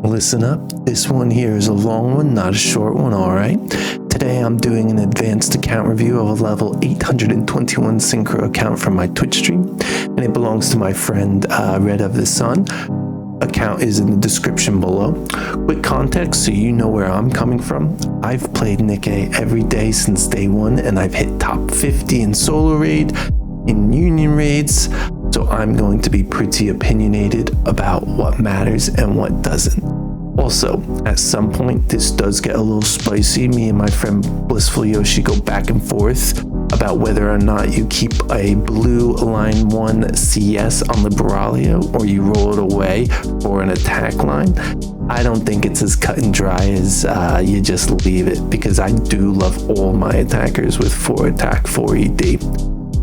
Listen up, this one here is a long one, not a short one, alright? Today I'm doing an advanced account review of a level 821 Synchro account from my Twitch stream, and it belongs to my friend REDOFSUN. Account is in the description below. Quick context so you know where I'm coming from. I've played Nikke every day since day one, and I've hit top 50 in solo raid, in union raids, so I'm going to be pretty opinionated about what matters and what doesn't. Also, at some point, this does get a little spicy. Me and my friend Blissful Yoshi go back and forth about whether or not you keep a blue line 1 CS on Liberalia or you roll it away for an attack line. I don't think it's as cut and dry as you just leave it, because I do love all my attackers with 4 attack, 4 ED.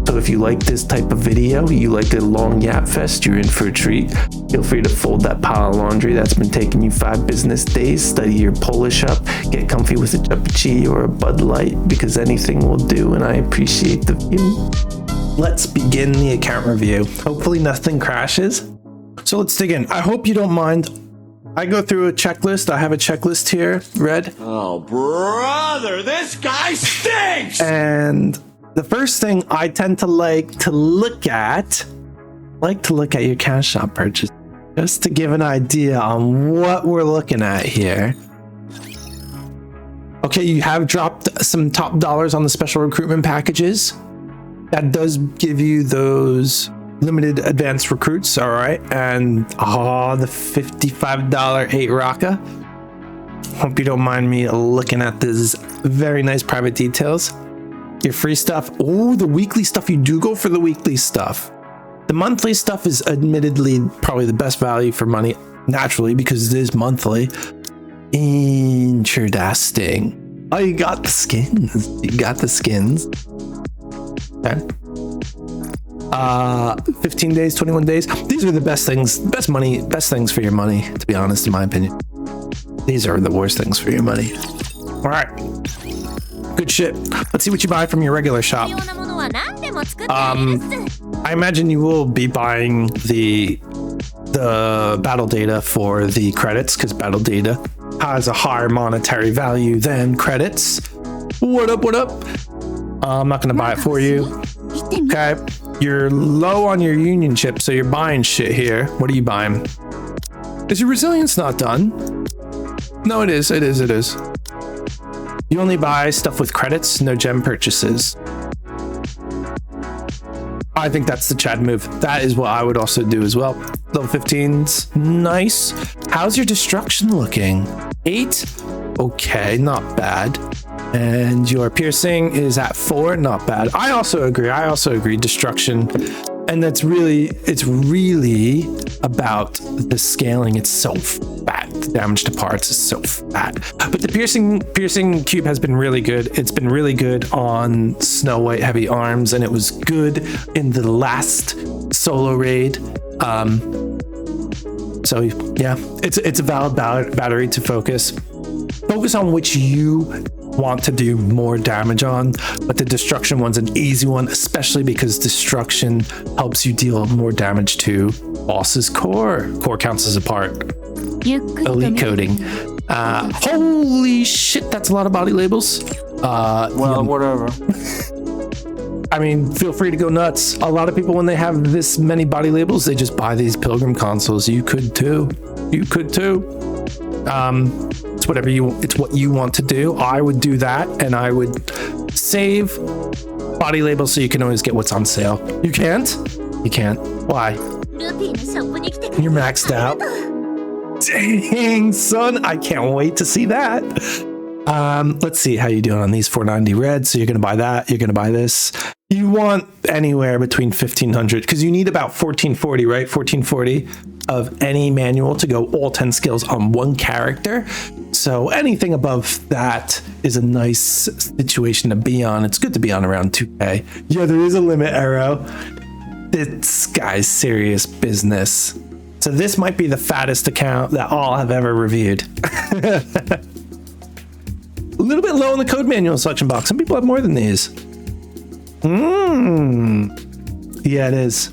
So if you like this type of video, you like a long yap fest, you're in for a treat. Feel free to fold that pile of laundry that's been taking you 5 business days, study your Polish up, get comfy with a Chuppachi or a Bud Light, because anything will do, and I appreciate the view. Let's begin the account review. Hopefully nothing crashes. So let's dig in. I hope you don't mind. I go through a checklist. I have a checklist here, Red. Oh, brother, this guy stinks! And the first thing I tend to like to look at your cash shop purchase, just to give an idea on what we're looking at here. Okay, you have dropped some top dollars on the special recruitment packages. That does give you those limited advanced recruits, all right? And the $55 8 Raka. Hope you don't mind me looking at this very nice private details. Your free stuff. Oh, the weekly stuff. You do go for the weekly stuff. The monthly stuff is admittedly probably the best value for money, naturally, because it is monthly. Interesting. Oh, you got the skins. You got the skins. Okay. 15 days, 21 days. These are the best things, best things for your money, to be honest, in my opinion. These are the worst things for your money. All right. Good shit. Let's see what you buy from your regular shop. I imagine you will be buying the battle data for the credits, because battle data has a higher monetary value than credits. What up, what up? I'm not going to buy it for you. Okay. You're low on your union chip, so you're buying shit here. What are you buying? Is your resilience not done? No, it is. It is. It is. You only buy stuff with credits, no gem purchases. I think that's the Chad move. That is what I would also do as well. Level 15's nice. How's your destruction looking? 8? Okay, not bad. And your piercing is at 4, not bad. I also agree. Destruction. And it's really about the scaling. It's so fat. The damage to parts is so fat. But the piercing cube has been really good. It's been really good on Snow White heavy arms, and it was good in the last solo raid. So yeah, it's a valid battery to focus on which you want to do more damage on, but the destruction one's an easy one, especially because destruction helps you deal more damage to boss's core. Core counts as a part. Elite coding. Holy shit, that's a lot of body labels. Well, whatever. I mean, feel free to go nuts. A lot of people, when they have this many body labels, they just buy these pilgrim consoles. You could too. It's what you want to do. I would do that, and I would save body labels so you can always get what's on sale. You can't? Why? You're maxed out. Dang, son, I can't wait to see that. Let's see how you doing on these 490 red. So you're gonna buy that, you're gonna buy this. You want anywhere between 1500, because you need about 1440, right? 1440 of any manual to go all 10 skills on one character. So anything above that is a nice situation to be on. It's good to be on around 2K. Yeah, there is a limit, Arrow. This guy's serious business. So this might be the fattest account that all have ever reviewed. A little bit low in the code manual selection box. Some people have more than these. Yeah, it is.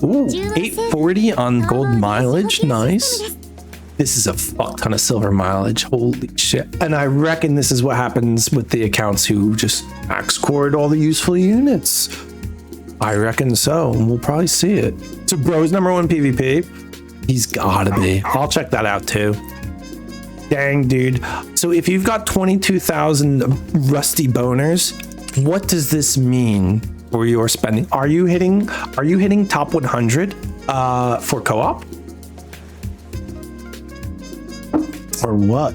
Ooh, 840 on gold mileage. Nice. This is a fuck ton of silver mileage. Holy shit. And I reckon this is what happens with the accounts who just max cored all the useful units. I reckon so. And we'll probably see it. So bro's #1 PvP. He's gotta be. I'll check that out too. Dang, dude. So if you've got 22,000 rusty boners, what does this mean for your spending? Are you hitting top 100 for co-op? Or what?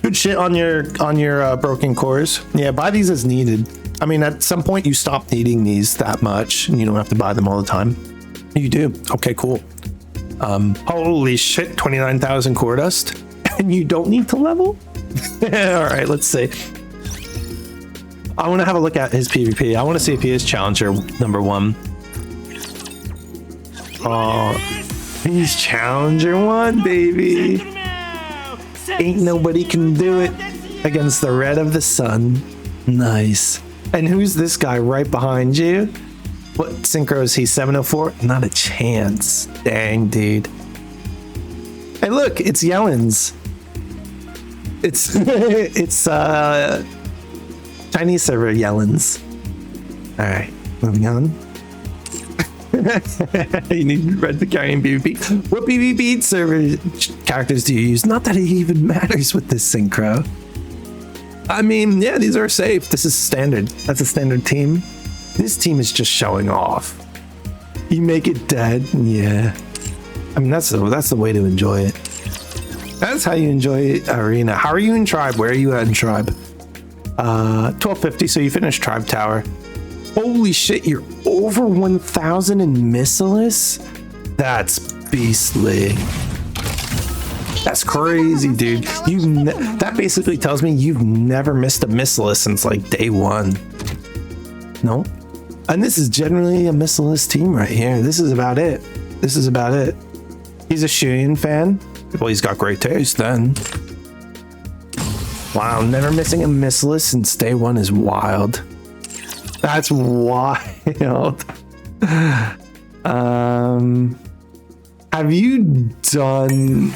Good shit on your broken cores. Yeah, buy these as needed. I mean, at some point you stop needing these that much and you don't have to buy them all the time. You do. Okay, cool. Holy shit, 29,000 core dust and you don't need to level? All right, let's see. I want to have a look at his PvP. I want to see if he is challenger #1. Oh, he's challenger 1, baby. Ain't nobody can do it against the red of the sun. Nice. And who's this guy right behind you? What synchro is he? 704? Not a chance. Dang, dude. Hey, look, it's Yellen's. It's Chinese server Yellen's. All right, moving on. You need red to carry in PvP. What PvP server characters do you use? Not that it even matters with this synchro. I mean, yeah, these are safe. This is standard. That's a standard team. This team is just showing off. You make it dead, yeah. I mean, that's the way to enjoy it. That's how you enjoy arena. How are you in tribe? Where are you at in tribe? 1250. So you finished tribe tower. Holy shit, you're over 1,000 in Missilus? That's beastly. That's crazy, dude. That basically tells me you've never missed a Missilus since like day 1. No? And this is generally a Missilus team right here. This is about it. This is about it. He's a Shuyin fan. Well, he's got great taste then. Wow, never missing a Missilus since day 1 is wild. That's wild. Have you done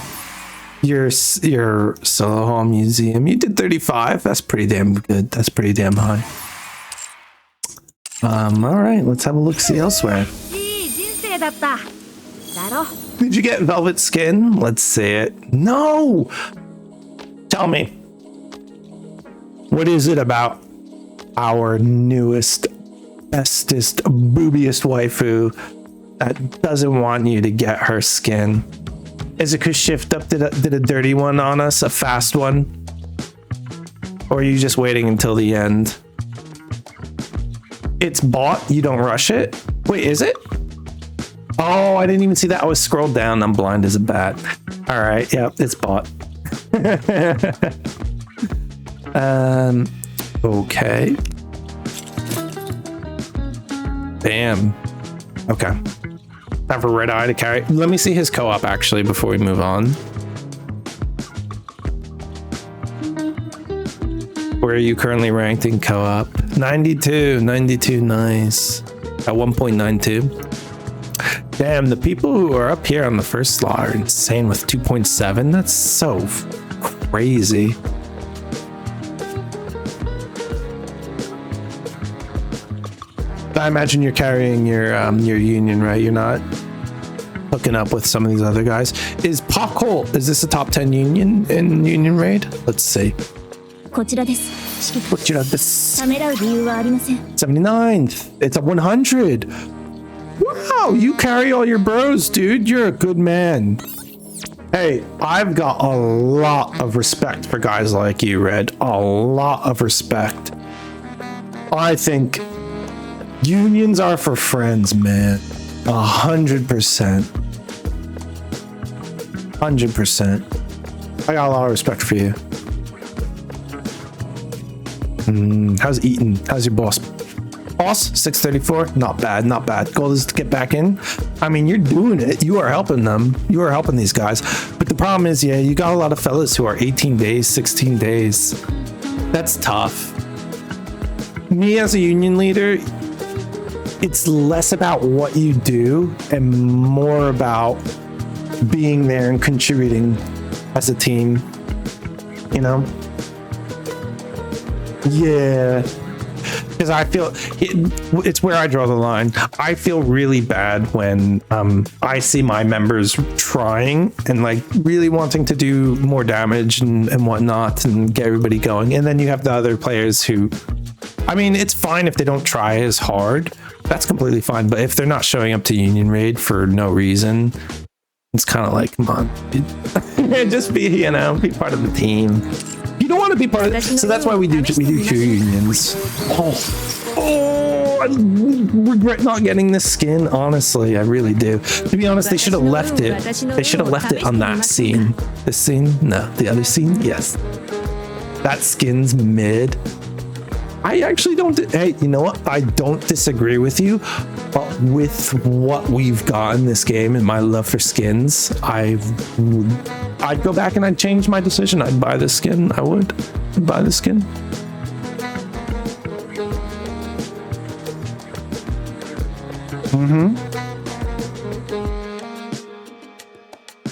your solo hall museum? You did 35. That's pretty damn good. That's pretty damn high. All right, let's have a look. See elsewhere. Did you get velvet skin? Let's see it. No. Tell me. What is it about our newest, bestest, boobiest waifu that doesn't want you to get her skin? Is it because Shift Up did a dirty one on us, a fast one? Or are you just waiting until the end? It's bought, you don't rush it? Wait, is it? Oh, I didn't even see that. I was scrolled down. I'm blind as a bat. All right, yeah, it's bought. Okay. Damn. Okay. Time for Red Eye to carry. Let me see his co-op actually before we move on. Where are you currently ranked in co-op? 92, nice. At 1.92. Damn, the people who are up here on the first slot are insane with 2.7. That's so crazy. I imagine you're carrying your union, right? You're not hooking up with some of these other guys. Is Pop Colt, is this a top 10 union in Union Raid? Let's see. 79th. It's a 100. Wow, you carry all your bros, dude. You're a good man. Hey, I've got a lot of respect for guys like you, Red. A lot of respect. I think unions are for friends, man. 100%. 100%. I got a lot of respect for you. How's Eaton? How's your boss? Boss, 634. Not bad, not bad. Goal is to get back in. I mean, you're doing it. You are helping them. You are helping these guys. But the problem is, yeah, you got a lot of fellas who are 18 days, 16 days. That's tough. Me as a union leader, it's less about what you do and more about being there and contributing as a team, you know? Yeah. Because I feel it's where I draw the line. I feel really bad when I see my members trying and like really wanting to do more damage and whatnot and get everybody going. And then you have the other players who, I mean, it's fine if they don't try as hard. That's completely fine. But if they're not showing up to Union Raid for no reason, it's kind of like, come on, just be, you know, be part of the team. You don't want to be part of it. So that's why we do 2 unions. Oh, I regret not getting this skin. Honestly, I really do. To be honest, they should have left it. They should have left it on that scene. This scene? No, the other scene? Yes. That skin's mid. I actually don't. Hey, you know what? I don't disagree with you, but with what we've got in this game and my love for skins, I'd go back and I'd change my decision. I'd buy the skin. I would buy the skin.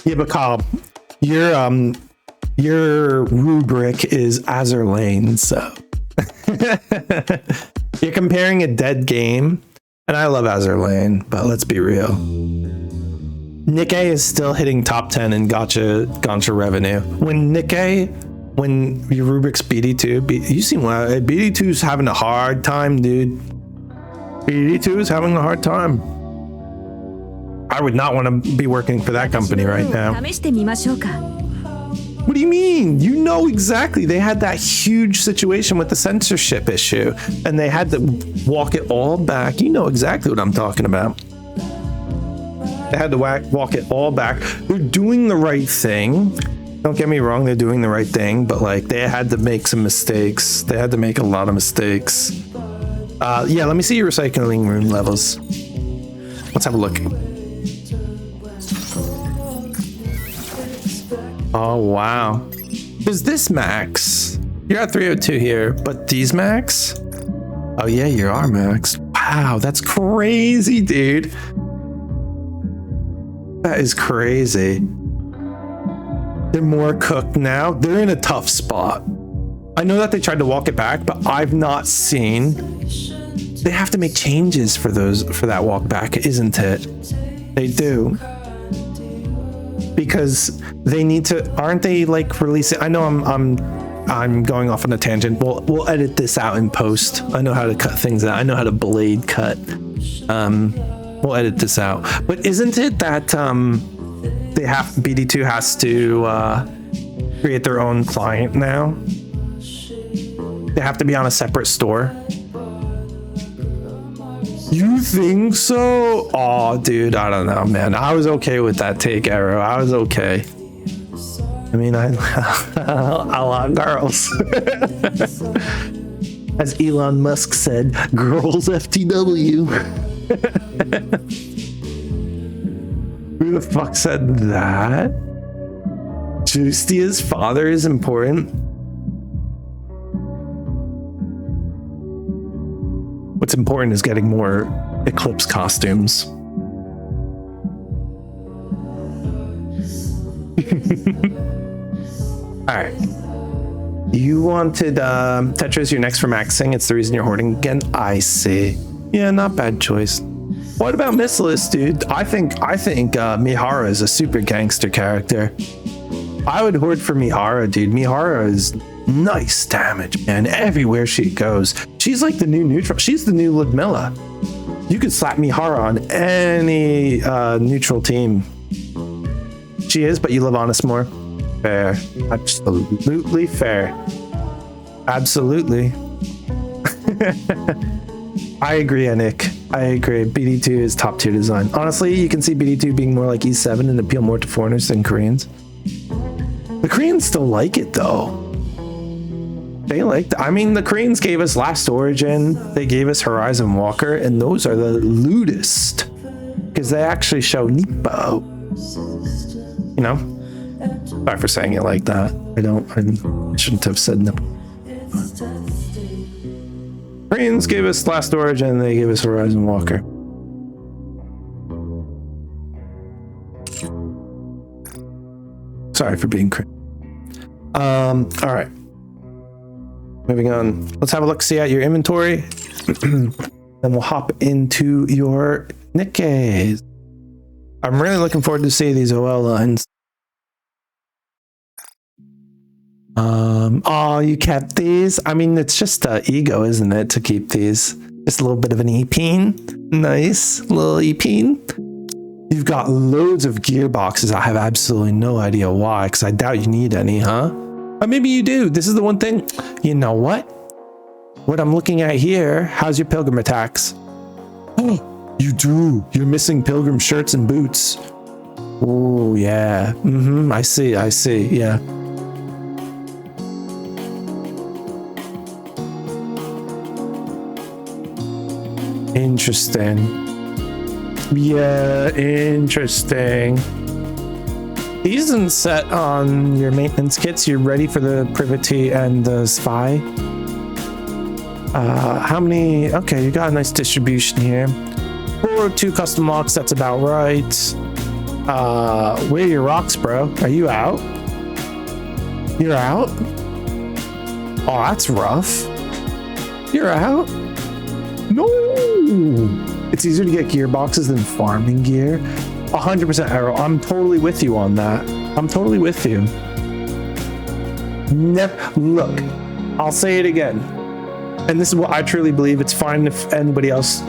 Yeah, but Kyle, your rubric is Azur Lane, so. You're comparing a dead game, and I love Azur Lane, but let's be real. Nikke is still hitting top 10 in gacha revenue. When your rubric's BD2, you seem like BD2's having a hard time, dude. BD2 is having a hard time. I would not want to be working for that company right now. What do you mean? You know exactly. They had that huge situation with the censorship issue, and they had to walk it all back. You know exactly what I'm talking about. They had to walk it all back. They're doing the right thing. Don't get me wrong, they're doing the right thing, but like they had to make some mistakes. They had to make a lot of mistakes. Yeah, let me see your recycling room levels. Let's have a look. Oh, wow. Does this max? You're at 302 here, but these max? Oh, yeah, you are max. Wow, that's crazy, dude. That is crazy. They're more cooked now. They're in a tough spot. I know that they tried to walk it back, but I've not seen. They have to make changes for that walk back, isn't it? They do. Because they need to, aren't they like releasing? I know I'm going off on a tangent. We'll edit this out in post. I know how to cut things out. I know how to blade cut. We'll edit this out. But isn't it that BD2 has to create their own client now? They have to be on a separate store. You think so? Oh, dude, I don't know, man. I was okay with that take, Arrow. I was okay. I mean, I love girls. As Elon Musk said, girls FTW. Who the fuck said that? Justia's father is important. What's important is getting more Eclipse costumes. Alright. You wanted Tetris, you're next for maxing. It's the reason you're hoarding again. I see. Yeah, not bad choice. What about Missilus, dude? I think Mihara is a super gangster character. I would hoard for Mihara, dude. Mihara is nice damage, man. Everywhere she goes. She's like the new neutral. She's the new Ludmilla. You could slap Mihara on any neutral team. She is, but you love Honest more. Fair. Absolutely fair. Absolutely. I agree, Nick. I agree. BD2 is top tier design. Honestly, you can see BD2 being more like E7 and appeal more to foreigners than Koreans. The Koreans still like it though. They liked, I mean, the Koreans gave us Last Origin, they gave us Horizon Walker, and those are the lewdest. Because they actually show Nippo. You know? Sorry for saying it like that. I shouldn't have said Nippo. Koreans gave us Last Origin, and they gave us Horizon Walker. Sorry for being crazy. All right. Moving on. Let's have a look, see at your inventory. Then we'll hop into your Nikkes. I'm really looking forward to see these OL lines. Oh, you kept these? I mean, it's just ego, isn't it, to keep these? Just a little bit of an E-peen. Nice little E-peen. You've got loads of gearboxes. I have absolutely no idea why, because I doubt you need any, huh? Or maybe you do. This is the one thing. You know what? What I'm looking at here, how's your pilgrim attacks? Oh, you do. You're missing pilgrim shirts and boots. Oh, yeah. I see, yeah. Interesting. Yeah, interesting. Season set on your maintenance kits. You're ready for the Privity and the Spy. How many? Okay, you got a nice distribution here. 402 custom locks, that's about right. Where are your rocks, bro? Are you out? You're out? Oh, that's rough. You're out? No! It's easier to get gearboxes than farming gear. 100% Arrow. I'm totally with you on that. I'm totally with you. Look, I'll say it again. And this is what I truly believe. It's fine if anybody else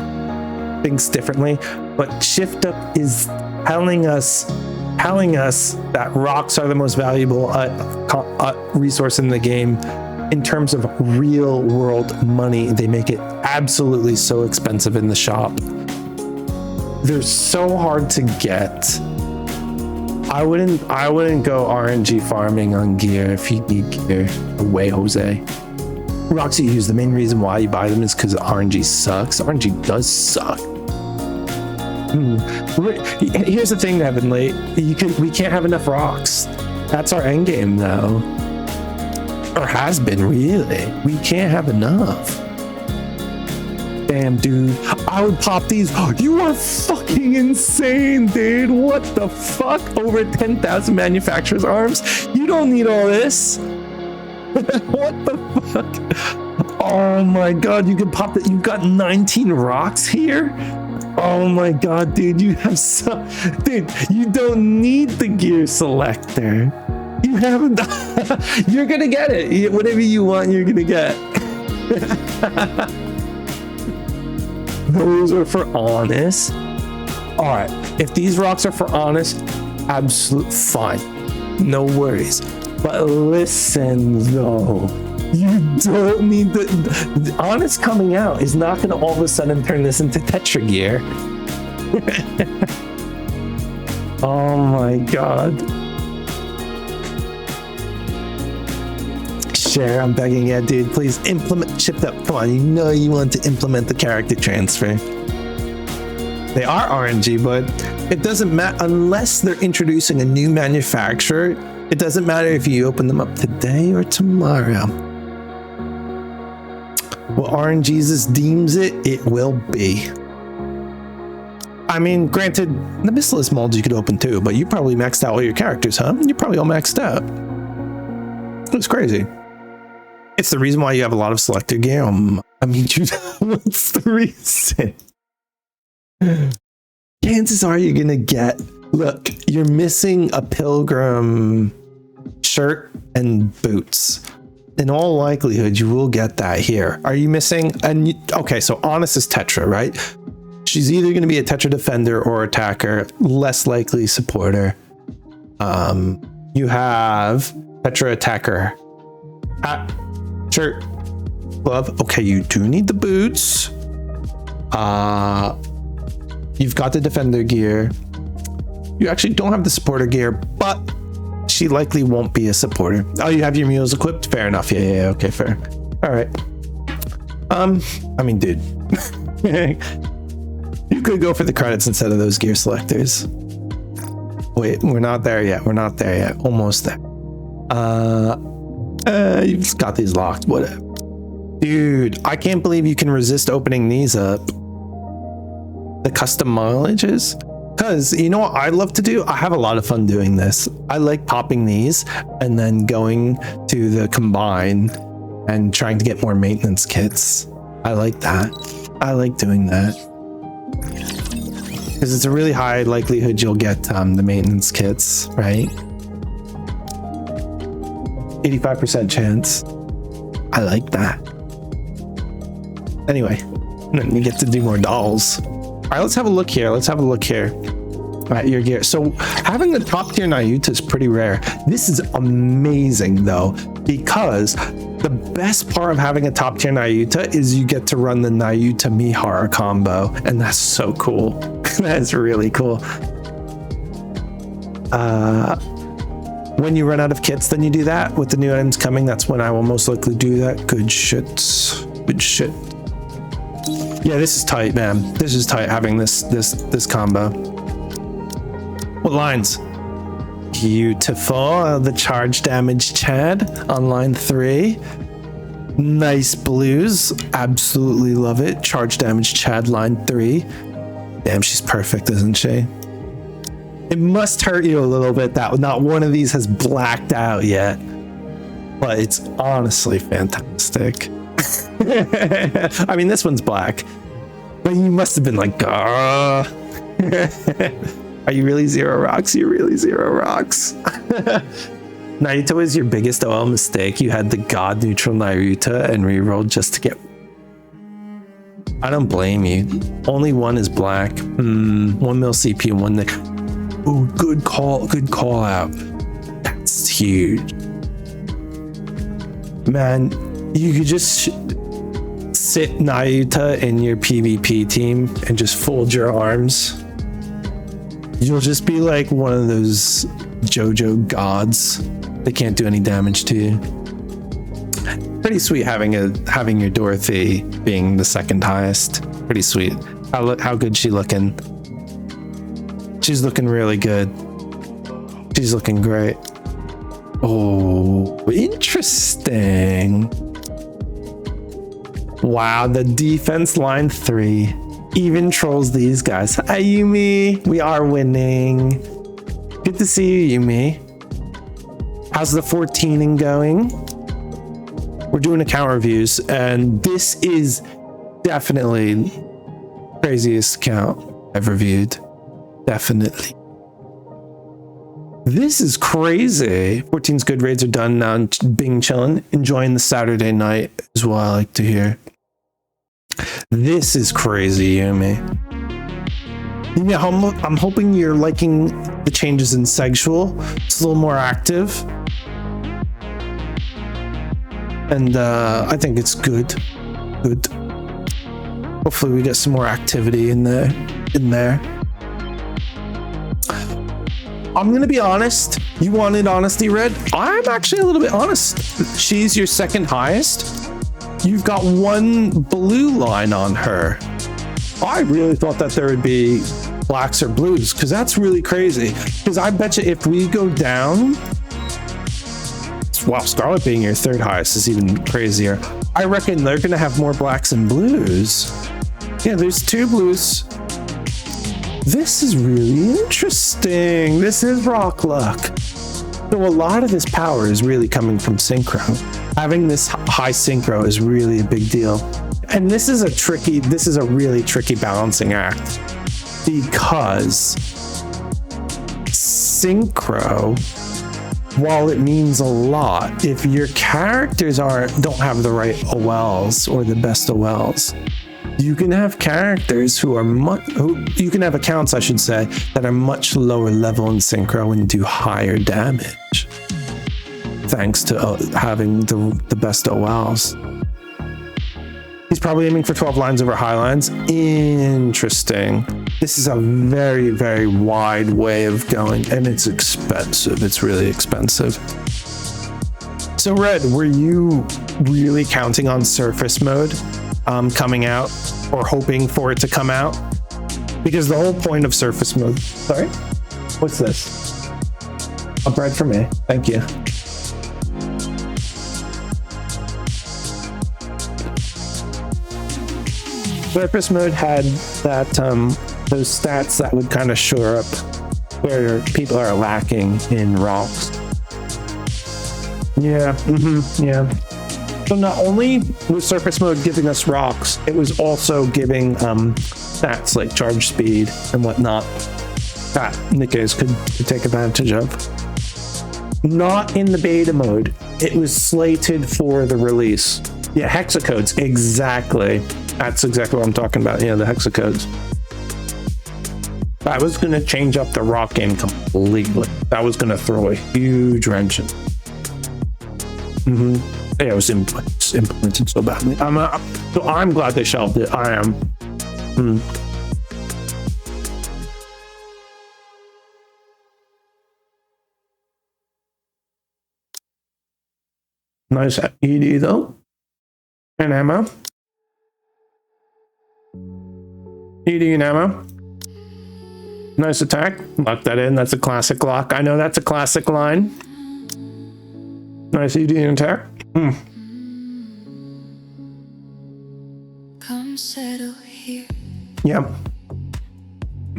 thinks differently. But Shift Up is telling us that rocks are the most valuable resource in the game. In terms of real world money, they make it absolutely so expensive in the shop. They're so hard to get. I wouldn't go RNG farming on gear if you need gear. No way, Jose. Rocks you use, the main reason why you buy them is because RNG sucks. RNG does suck. Here's the thing, Heavenly. We can't have enough rocks. That's our end game though. Or has been, really. We can't have enough. Damn, dude. I would pop these. You are fucking insane, dude. What the fuck? Over 10,000 manufacturers' arms? You don't need all this. What the fuck? Oh my god, you can pop that. You've got 19 rocks here? Oh my god, dude. You have so... Dude, you don't need the gear selector. You haven't. You're gonna get it. Whatever you want, you're gonna get. Those are for honest. All right. If these rocks are for honest, absolute fine. No worries. But listen, though, you don't need the honest coming out is not gonna all of a sudden turn this into Tetra gear. Oh my god. Share, I'm begging you, dude. Please implement Shift Up. Come on, you know you want to implement the character transfer. They are RNG, but it doesn't matter unless they're introducing a new manufacturer. It doesn't matter if you open them up today or tomorrow. What RNGesus deems it, it will be. I mean, granted, the Missilus molds you could open too, but you probably maxed out all your characters, huh? You're probably all maxed out. It's crazy. It's the reason why you have a lot of selector gear. I mean, what's the reason? Chances are you're gonna get... Look, you're missing a pilgrim shirt and boots. In all likelihood, you will get that here. Are you missing? Okay, so Honest is Tetra, right? She's either going to be a Tetra defender or attacker, less likely supporter. You have Tetra attacker. Hat, shirt, glove. Okay, you do need the boots. You've got the defender gear. You actually don't have the supporter gear, but she likely won't be a supporter. Oh, you have your mules equipped? Fair enough. Yeah, okay, fair. All right. I mean, dude. You could go for the credits instead of those gear selectors. Wait, we're not there yet. We're not there yet. Almost there. You've got these locked, whatever. Dude, I can't believe you can resist opening these up. The custom mileages. Because you know what I love to do? I have a lot of fun doing this. I like popping these and then going to the combine and trying to get more maintenance kits. I like that. I like doing that. Because it's a really high likelihood you'll get the maintenance kits, right? 85% chance. I like that. Anyway, then you get to do more dolls. All right, let's have a look here. Let's have a look here at your gear. So having the top tier Nayuta is pretty rare. This is amazing though, because the best part of having a top tier Nayuta is you get to run the Nayuta Mihara combo, and that's so cool. That's really cool. When you run out of kits, then you do that. With the new items coming, that's when I will most likely do that. Good shit. Good shit. Yeah, this is tight, man. This is tight having this combo. What lines? Beautiful. The charge damage Chad on line 3. Nice blues. Absolutely love it. Charge damage Chad line 3. Damn, she's perfect, isn't she? It must hurt you a little bit that not one of these has blacked out yet, but it's honestly fantastic. I mean, this one's black, but you must have been like, are you really zero rocks? You're really zero rocks. Naruto is your biggest OL mistake. You had the god neutral Naruto and rerolled just to get. I don't blame you. Only one is black. 1 mil CP and 1 Nick. Oh, good call out. That's huge. Man, you could just sit Nayuta in your PvP team and just fold your arms. You'll just be like one of those JoJo gods. They can't do any damage to you. Pretty sweet having your Dorothy being the second highest. Pretty sweet. How good she looking? She's looking really good. She's looking great. Oh, interesting. Wow, the defense line 3 even trolls these guys. Hi, Yumi. We are winning. Good to see you, Yumi. How's the 14ing going? We're doing account reviews, and this is definitely the craziest account I've reviewed. Definitely. This is crazy. 14's good raids are done now. Bing chilling, enjoying the Saturday night is what I like to hear. This is crazy, Yumi. Yeah, I'm hoping you're liking the changes in sexual. It's a little more active, and I think it's good. Good. Hopefully, we get some more activity in there. I'm gonna be honest. You wanted honesty, Red? I'm actually a little bit honest. She's your second highest. You've got 1 blue line on her. I really thought that there would be blacks or blues, because that's really crazy. Because I bet you if we go down, wow, Scarlet being your third highest is even crazier. I reckon they're gonna have more blacks and blues. Yeah, there's 2 blues. This is really interesting. This is rock luck. So a lot of this power is really coming from Synchro. Having this high Synchro is really a big deal. And this is a really tricky balancing act, because Synchro, while it means a lot, if your characters don't have the right OLs or the best OLs, you can have characters you can have accounts, I should say, that are much lower level in Synchro and do higher damage, thanks to having the best OLs. He's probably aiming for 12 lines over high lines. Interesting. This is a very, very wide way of going, and it's expensive. It's really expensive. So, Red, were you really counting on surface mode coming out, or hoping for it to come out? Because the whole point of surface mode... Sorry? What's this? A bread for me. Thank you. Surface mode had that those stats that would kind of shore up where people are lacking in rocks. Yeah, yeah. So not only was surface mode giving us rocks, it was also giving stats like charge speed and whatnot that Nikkes could take advantage of. Not in the beta mode. It was slated for the release. Yeah, hexacodes, exactly. That's exactly what I'm talking about. Yeah, the hexacodes. That was going to change up the rock game completely. That was going to throw a huge wrench in. Yeah, it was implemented so badly. So I'm glad they shelved it. I am. Nice ED though. And ammo. ED and ammo. Nice attack. Lock that in. That's a classic lock. I know that's a classic line. Nice ED and attack. Come settle here. Yep.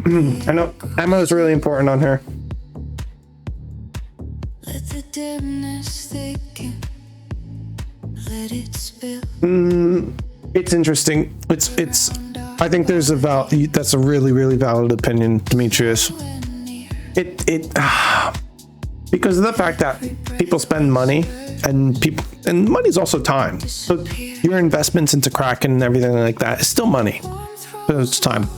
I know ammo is really important on her. Let the dimness thicken. Let it spill. It's interesting. It's I think there's that's a really valid opinion, Demetrius. Because of the fact that people spend money and money is also time. So your investments into Kraken and everything like that is still money. So it's time.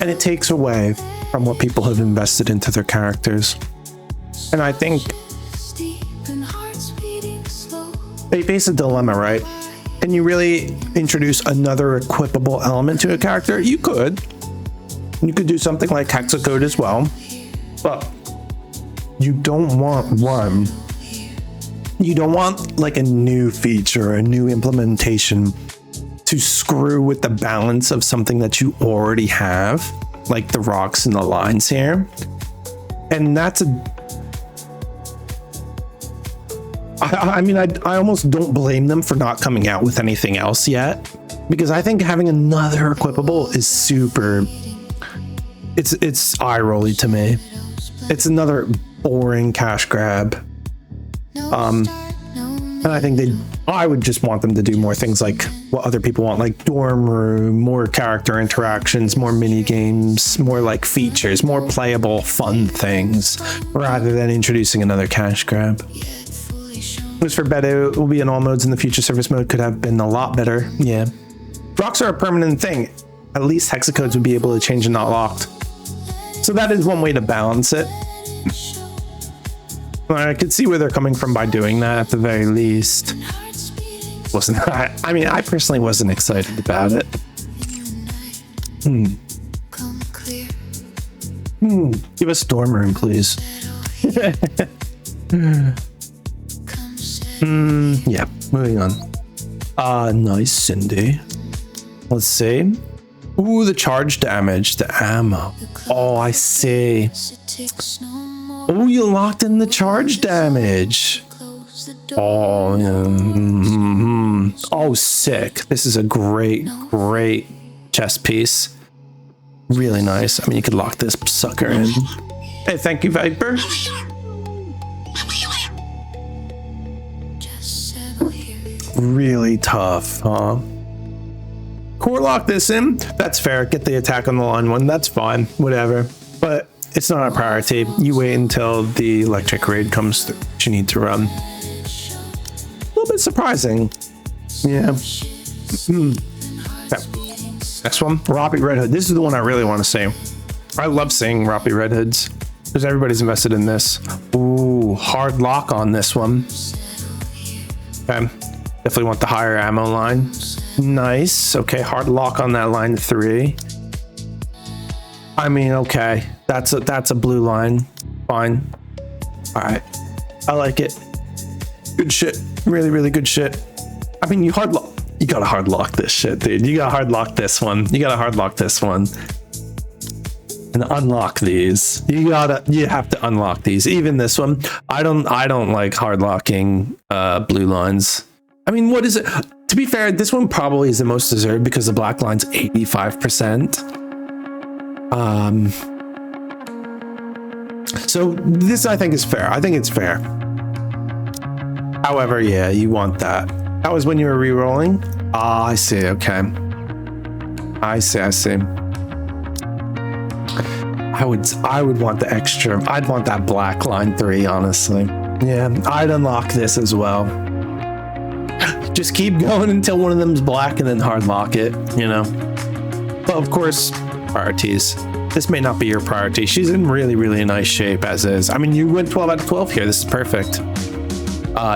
And it takes away from what people have invested into their characters. And I think they face a dilemma, right? Can you really introduce another equipable element to a character? You could do something like hexacode as well, but you don't want like a new feature, a new implementation to screw with the balance of something that you already have, like the rocks and the lines here. And that's I almost don't blame them for not coming out with anything else yet, because I think having another equipable is super, it's eye-rolly to me. It's another boring cash grab. And I think I would just want them to do more things like what other people want, like dorm room, more character interactions, more mini games, more like features, more playable, fun things, rather than introducing another cash grab. As for beta, it will be in all modes in the future. Surface mode could have been a lot better. Yeah. Rocks are a permanent thing. At least hexacodes would be able to change and not locked. So that is one way to balance it. I could see where they're coming from by doing that at the very least. I personally wasn't excited about it. Give us dorm room, please. Yeah, moving on. Nice, Cindy. Let's see. Ooh, the charge damage, the ammo. Oh, I see. Oh, you locked in the charge damage. Oh, yeah. Oh, sick. This is a great chess piece. Really nice. I mean, you could lock this sucker in. Hey, thank you, Viper. Really tough, huh? Core lock this in. That's fair. Get the attack on the line one. That's fine. Whatever. But it's not a priority. You wait until the electric raid comes through, which you need to run. A little bit surprising. Yeah. Okay. Next one, Roppy Red Hood. This is the one I really want to see. I love seeing Roppy Red Hoods because everybody's invested in this. Ooh, hard lock on this one. Okay. Definitely want the higher ammo line. Nice. Okay, hard lock on that line 3. I mean, okay. That's a blue line. Fine. All right. I like it. Good shit. Really good shit. I mean, you gotta hard lock this shit, dude. You gotta hard lock this one. And unlock these. You have to unlock these. Even this one. I don't like hard locking blue lines. I mean, what is it? To be fair, this one probably is the most deserved because the black line's 85%. So this I think is fair. I think it's fair. However, yeah, you want that. That was when you were re-rolling? Ah, I see, okay. I see. I would want the extra. I'd want that black line 3, honestly. Yeah, I'd unlock this as well. Just keep going until one of them's black and then hard lock it, you know? But of course, priorities. This may not be your priority. She's in really, really nice shape as is. I mean, you went 12 out of 12 here. This is perfect.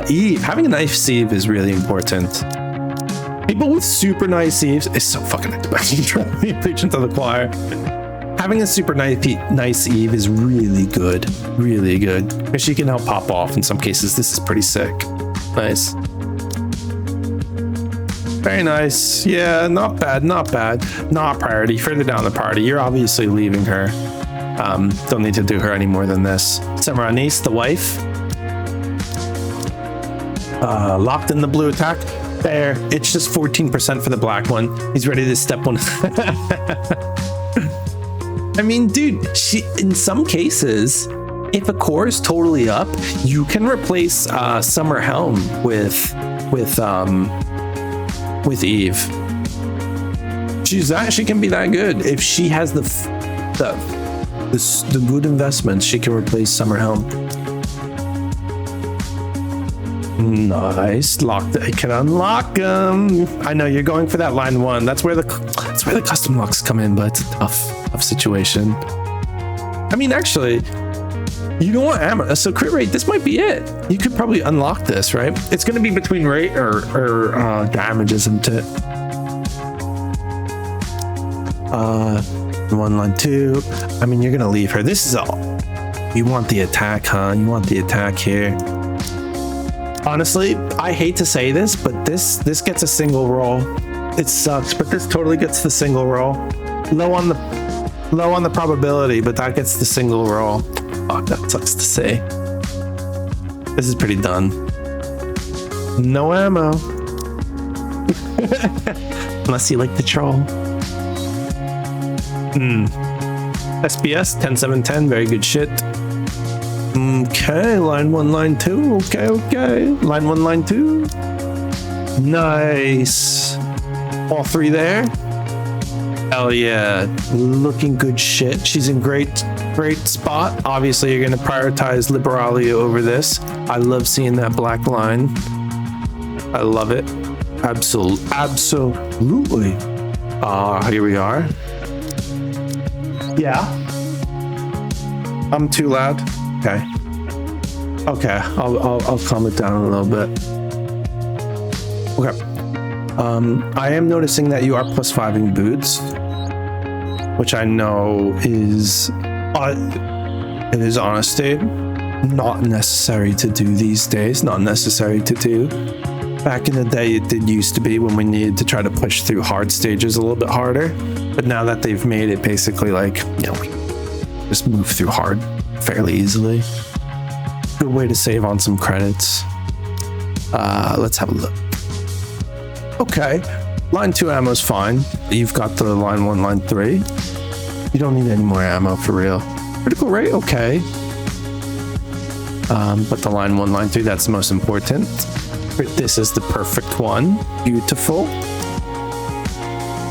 Eve, having a nice Eve is really important. People with super nice Eves is so fucking expensive. Preaching to the choir. Having a super nice Eve is really good. Really good. Because she can help pop off in some cases. This is pretty sick. Nice. Very nice. Yeah, not bad, not bad. Not priority. Further down the party, you're obviously leaving her. Don't need to do her any more than this. Semiranis, the wife. Locked in the blue attack. There. It's just 14% for the black one. He's ready to step one. I mean, dude, in some cases, if a core is totally up, you can replace Summer Helm with Eve. She can be that good. If she has the good investments, she can replace Summer Helm. Nice. I can unlock them. I know you're going for that line 1. That's where the custom locks come in, but it's a tough situation. I mean, actually, you don't want ammo. So crit rate, this might be it. You could probably unlock this, right? It's going to be between rate or damage, isn't it? 1 line 2. I mean, you're going to leave her. This is all. You want the attack, huh? You want the attack here. Honestly, I hate to say this, but this gets a single roll. It sucks, but this totally gets the single roll. Low on the probability, but that gets the single roll. Oh, that sucks to say. This is pretty done. No ammo. Unless you like the troll. SBS 10-7-10, very good shit. Okay, line 1, line 2. Okay. Line 1, line 2. Nice. All 3 there. Hell yeah. Looking good shit. She's in great spot. Obviously, you're going to prioritize Liberalia over this. I love seeing that black line. I love it. Absolutely. Here we are. Yeah. I'm too loud. Okay. I'll calm it down a little bit. Okay. I am noticing that you are +5ing boots, which I know is it is honestly not necessary to do these days. Not necessary to do. Back in the day, it did used to be when we needed to try to push through hard stages a little bit harder. But now that they've made it basically like, you know, we just move through hard fairly easily. Good way to save on some credits. Let's have a look. Okay, line 2 ammo is fine. You've got the line 1, line 3. You don't need any more ammo for real. Critical rate, okay. But the line 1, line 3, that's the most important. This is the perfect one. Beautiful.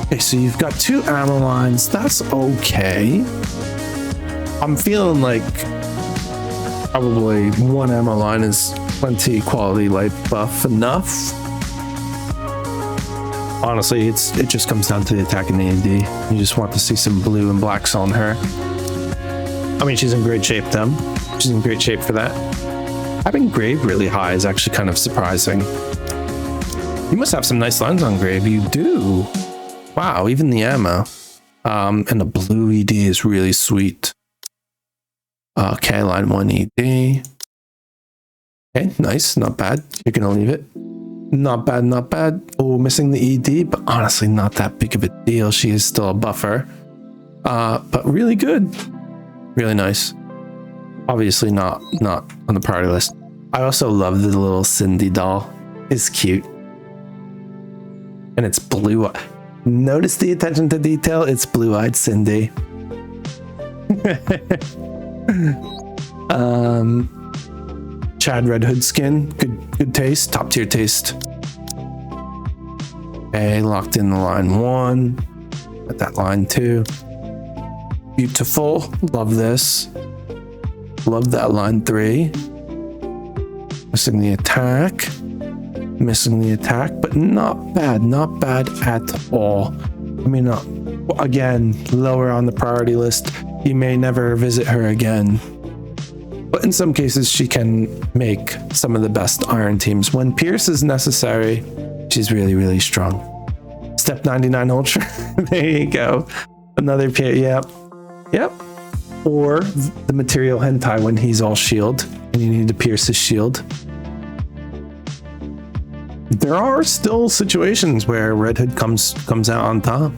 Okay, so you've got 2 ammo lines. That's okay. I'm feeling like probably 1 ammo line is plenty quality life buff enough. Honestly, it just comes down to the attack and the AD. You just want to see some blue and blacks on her. I mean, she's in great shape then. She's in great shape for that. Having Grave really high is actually kind of surprising. You must have some nice lines on Grave. You do. Wow, even the ammo. And the blue ED is really sweet. Okay, line 1 ED. Okay, nice, not bad. You're gonna leave it. Not bad, not bad. Oh, missing the ED, but honestly not that big of a deal. She is still a buffer. But really good. Really nice. Obviously not on the priority list. I also love the little Cindy doll. It's cute. And it's blue. Notice the attention to detail? It's blue-eyed Cindy. Chad Red Hood skin. Good taste. Top tier taste. Okay, locked in the line 1. Got that line 2. Beautiful. Love this. Love that line 3. Missing the attack. Missing the attack, but not bad. Not bad at all. I mean, again, lower on the priority list. You may never visit her again. But in some cases, she can make some of the best iron teams. When Pierce is necessary, she's really, really strong. Step 99 Ultra. There you go. Another Pierce. Yep. Yep. Or the material hentai when he's all shield and you need to pierce his shield. There are still situations where Red Hood comes out on top.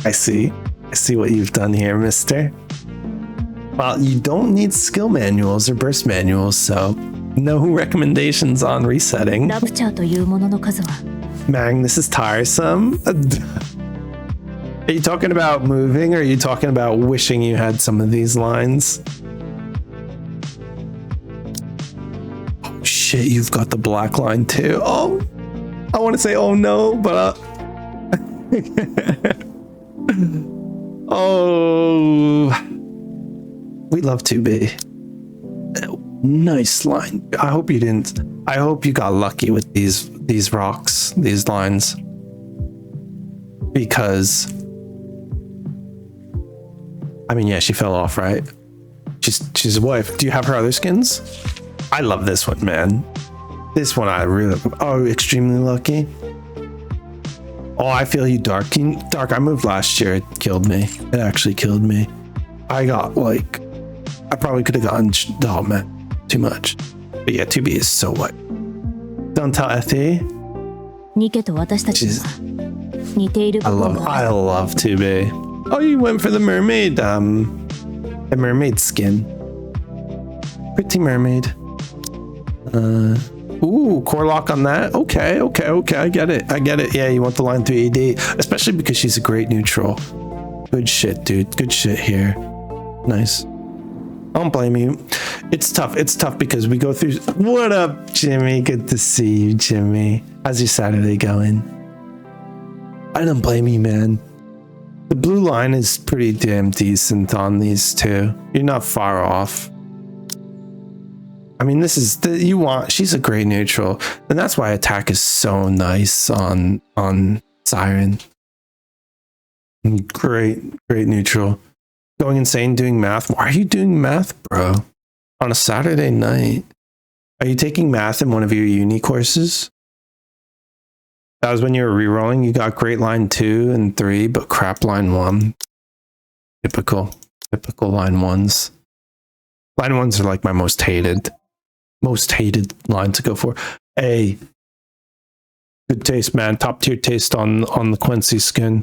I see what you've done here, mister. Well, you don't need skill manuals or burst manuals, so no recommendations on resetting. Mang, this is tiresome. Are you talking about moving, or are you talking about wishing you had some of these lines? Oh shit, you've got the black line too. Oh, I want to say oh no, but oh, we love 2B. Nice line. I hope you didn't. I hope you got lucky with these rocks, these lines, because I mean, yeah, she fell off, right? She's a wife. Do you have her other skins? I love this one, man. This one I really. Oh, extremely lucky. Oh, I feel you, Dark. Dark, I moved last year. It killed me. It actually killed me. I got like, I probably could have gotten, oh man, too much. But yeah, 2B is so what? Don't tell Effie. I love 2B. Oh, you went for the mermaid, the mermaid skin. Pretty mermaid. Ooh, core lock on that. Okay. I get it. Yeah, you want the line 3 AD, especially because she's a great neutral. Good shit, dude. Good shit here. Nice. I don't blame you. It's tough because we go through. What up, Jimmy? Good to see you, Jimmy. How's your Saturday going? I don't blame you, man. The blue line is pretty damn decent on these two. You're not far off. I mean, this is she's a great neutral, and that's why attack is so nice on Siren. Great neutral. Going insane doing math. Why are you doing math, bro? On a Saturday night? Are you taking math in one of your uni courses? That was when you were rerolling. You got great line 2 and 3, but crap line 1. Typical line 1s. Line 1s are like my most hated line to go for. Hey, good taste, man. Top tier taste on the Quincy skin.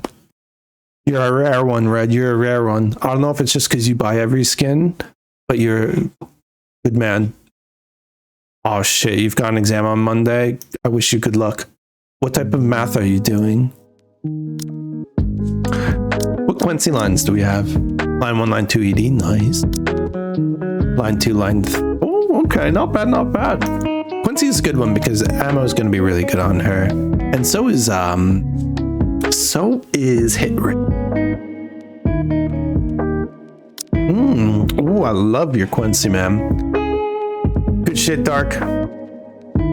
You're a rare one, Red. You're a rare one. I don't know if it's just because you buy every skin, but you're a good man. Oh shit, you've got an exam on Monday. I wish you good luck. What type of math are you doing? What Quincy lines do we have? Line 1, line 2 ED, nice. Line 2, line oh, okay, not bad. Quincy's a good one because ammo is going to be really good on her, and so is hit rate. Oh, I love your Quincy, man. Good shit, Dark.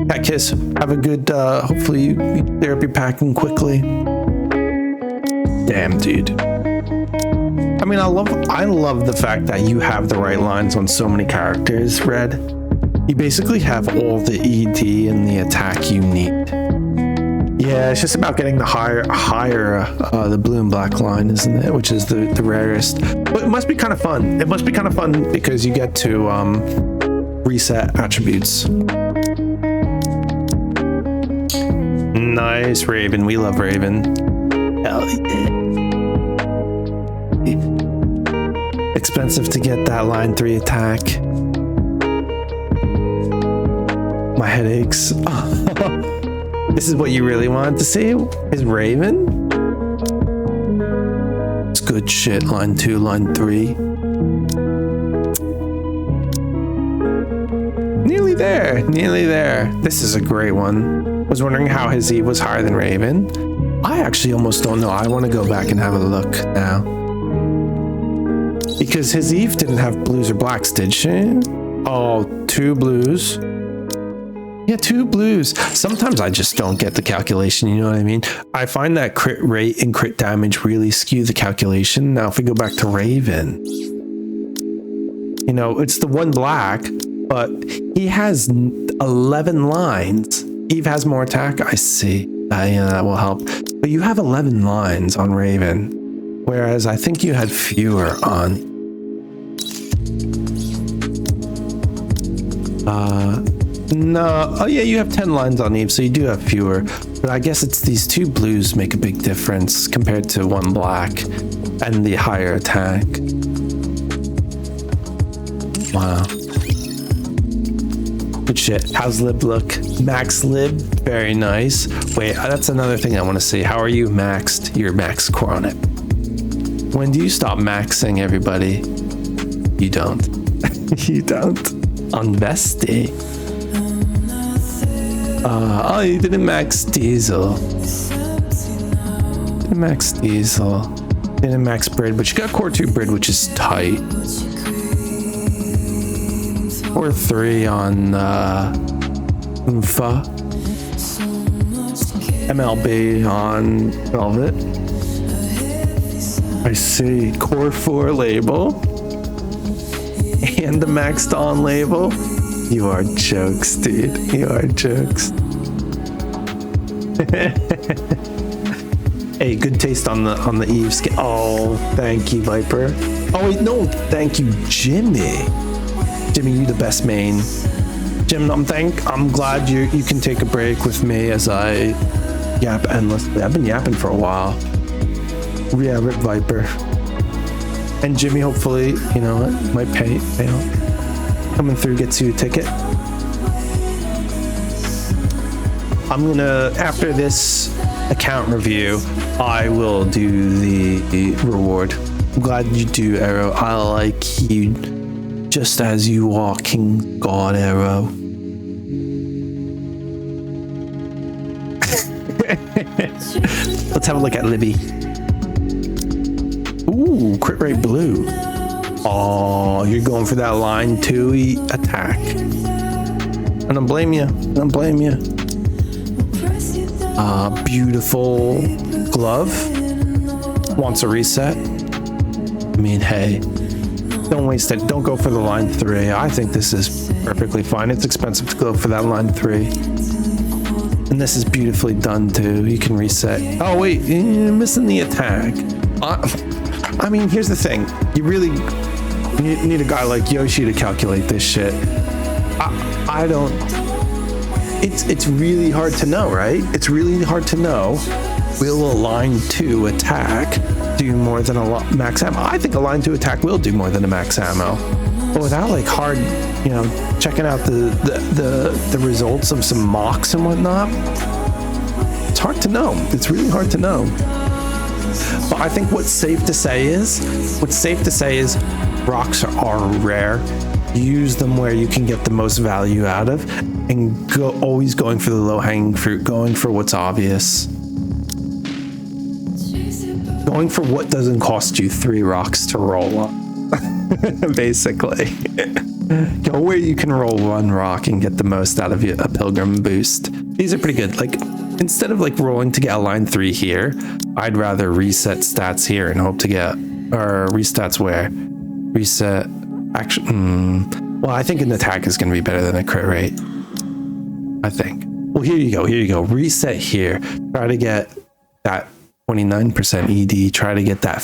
Cat kiss. Have a good, hopefully you clear up your packing quickly. Damn, dude. I mean, I love the fact that you have the right lines on so many characters, Red. You basically have all the ED and the attack you need. Yeah, it's just about getting the higher the blue and black line, isn't it? Which is the rarest. But it must be kind of fun. It must be kind of fun because you get to reset attributes. Nice, Raven. We love Raven. Hell yeah. Expensive to get that line 3 attack. My head aches. This is what you really wanted to see? Is Raven? It's good shit. Line 2, line 3. Nearly there. Nearly there. This is a great one. Was wondering how his Eve was higher than Raven. I actually almost don't know. I want to go back and have a look now. Because his Eve didn't have blues or blacks, did she? Oh, 2 blues. Yeah, 2 blues. Sometimes I just don't get the calculation, you know what I mean? I find that crit rate and crit damage really skew the calculation. Now, if we go back to Raven, you know, it's the 1 black, but he has 11 lines. Eve has more attack. I see. Yeah, that will help. But you have 11 lines on Raven, whereas I think you had fewer on... No. Oh, yeah, you have 10 lines on Eve, so you do have fewer. But I guess it's these 2 blues make a big difference compared to 1 black and the higher attack. Wow. Good shit. How's Lib look? Max Lib. Very nice. Wait, that's another thing I want to see. How are you maxed? Your max core on it. When do you stop maxing, everybody? You don't. You don't. On Bestie. Oh, you didn't max Diesel. Didn't max Diesel. Didn't max Brid, but you got core 2 Brid, which is tight. Core 3 on Umfa. MLB on Velvet. I see. Core 4 label. And the maxed on label. You are jokes, dude. You are jokes. Hey, good taste on the Eve skin. Oh, thank you, Viper. Oh wait, no, thank you, Jimmy. Jimmy, you the best main. Jim, I'm glad you can take a break with me as I yap endlessly. I've been yapping for a while. Yeah, Rip Viper. And Jimmy, hopefully, you know what, might pay off. Coming through gets you a ticket. I'm gonna, after this account review, I will do the reward. I'm glad you do, Arrow. I like you just as you are, King God Arrow. Let's have a look at Libby. Ooh, crit rate blue. Oh, you're going for that line 2 attack. I don't blame you. I don't blame you. Beautiful glove. Wants a reset. I mean, hey, don't waste it. Don't go for the line 3. I think this is perfectly fine. It's expensive to go for that line 3. And this is beautifully done too. You can reset. Oh wait, you're missing the attack. I mean, here's the thing. You really need a guy like Yoshi to calculate this shit. I don't. It's really hard to know, right? It's really hard to know. Will a line 2 attack do more than a max ammo? I think a line 2 attack will do more than a max ammo. But without like hard, you know, checking out the results of some mocks and whatnot, it's hard to know. It's really hard to know. But I think what's safe to say is rocks are rare. Use them where you can get the most value out of, and always going for the low-hanging fruit, going for what's obvious. Going for what doesn't cost you 3 rocks to roll on. Basically. Go where you can roll 1 rock and get the most out of a pilgrim boost. These are pretty good. Like, instead of like rolling to get a line 3 here, I'd rather reset stats here and hope to get, or restats where? Reset action. Well, I think an attack is going to be better than a crit rate. I think. Well, here you go. Reset here. Try to get that 29% ED. Try to get that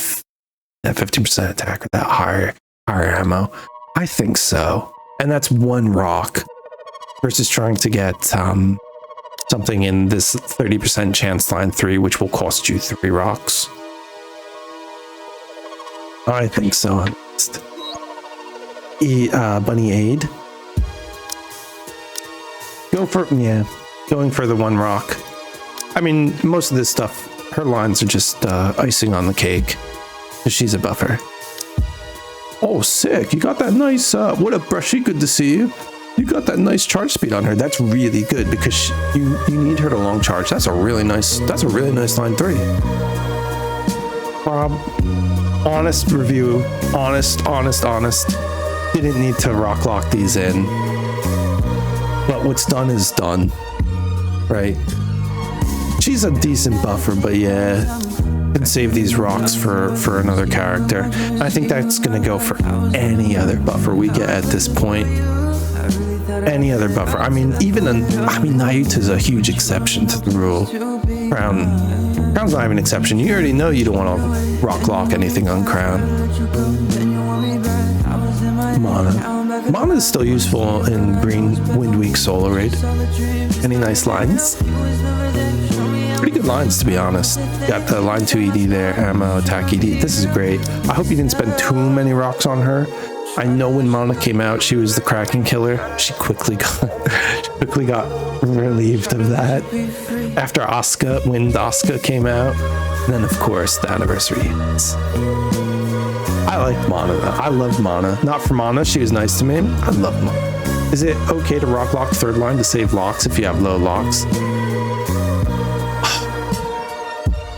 15% attack or that higher ammo. I think so. And that's 1 rock versus trying to get something in this 30% chance line 3, which will cost you 3 rocks. I think so. Bunny aid. going for the one rock. I mean, most of this stuff, her lines are just icing on the cake. She's a buffer. Oh, sick. You got that nice, what up, Brushy? Good to see you. You got that nice charge speed on her. That's really good because you need her to long charge. That's a really nice line 3. Rob, honest review. Honest. Didn't need to rock lock these in. But what's done is done. Right? She's a decent buffer, but yeah, can save these rocks for another character. I think that's gonna go for any other buffer we get at this point. Any other buffer. I mean, Nayuta's a huge exception to the rule. Crown's not even an exception. You already know you don't want to rock lock anything on Crown. Mana is still useful in Green Wind Week Solo Raid. Any nice lines? Pretty good lines, to be honest. Got the line 2 ED there, ammo, attack ED. This is great. I hope you didn't spend too many rocks on her. I know when Mana came out, she was the Kraken killer. She quickly got relieved of that. After when Asuka came out, and then of course the anniversary hits. I liked Mana though. I loved Mana. Not for Mana, she was nice to me. I love Mana. Is it okay to rock lock third line to save locks if you have low locks?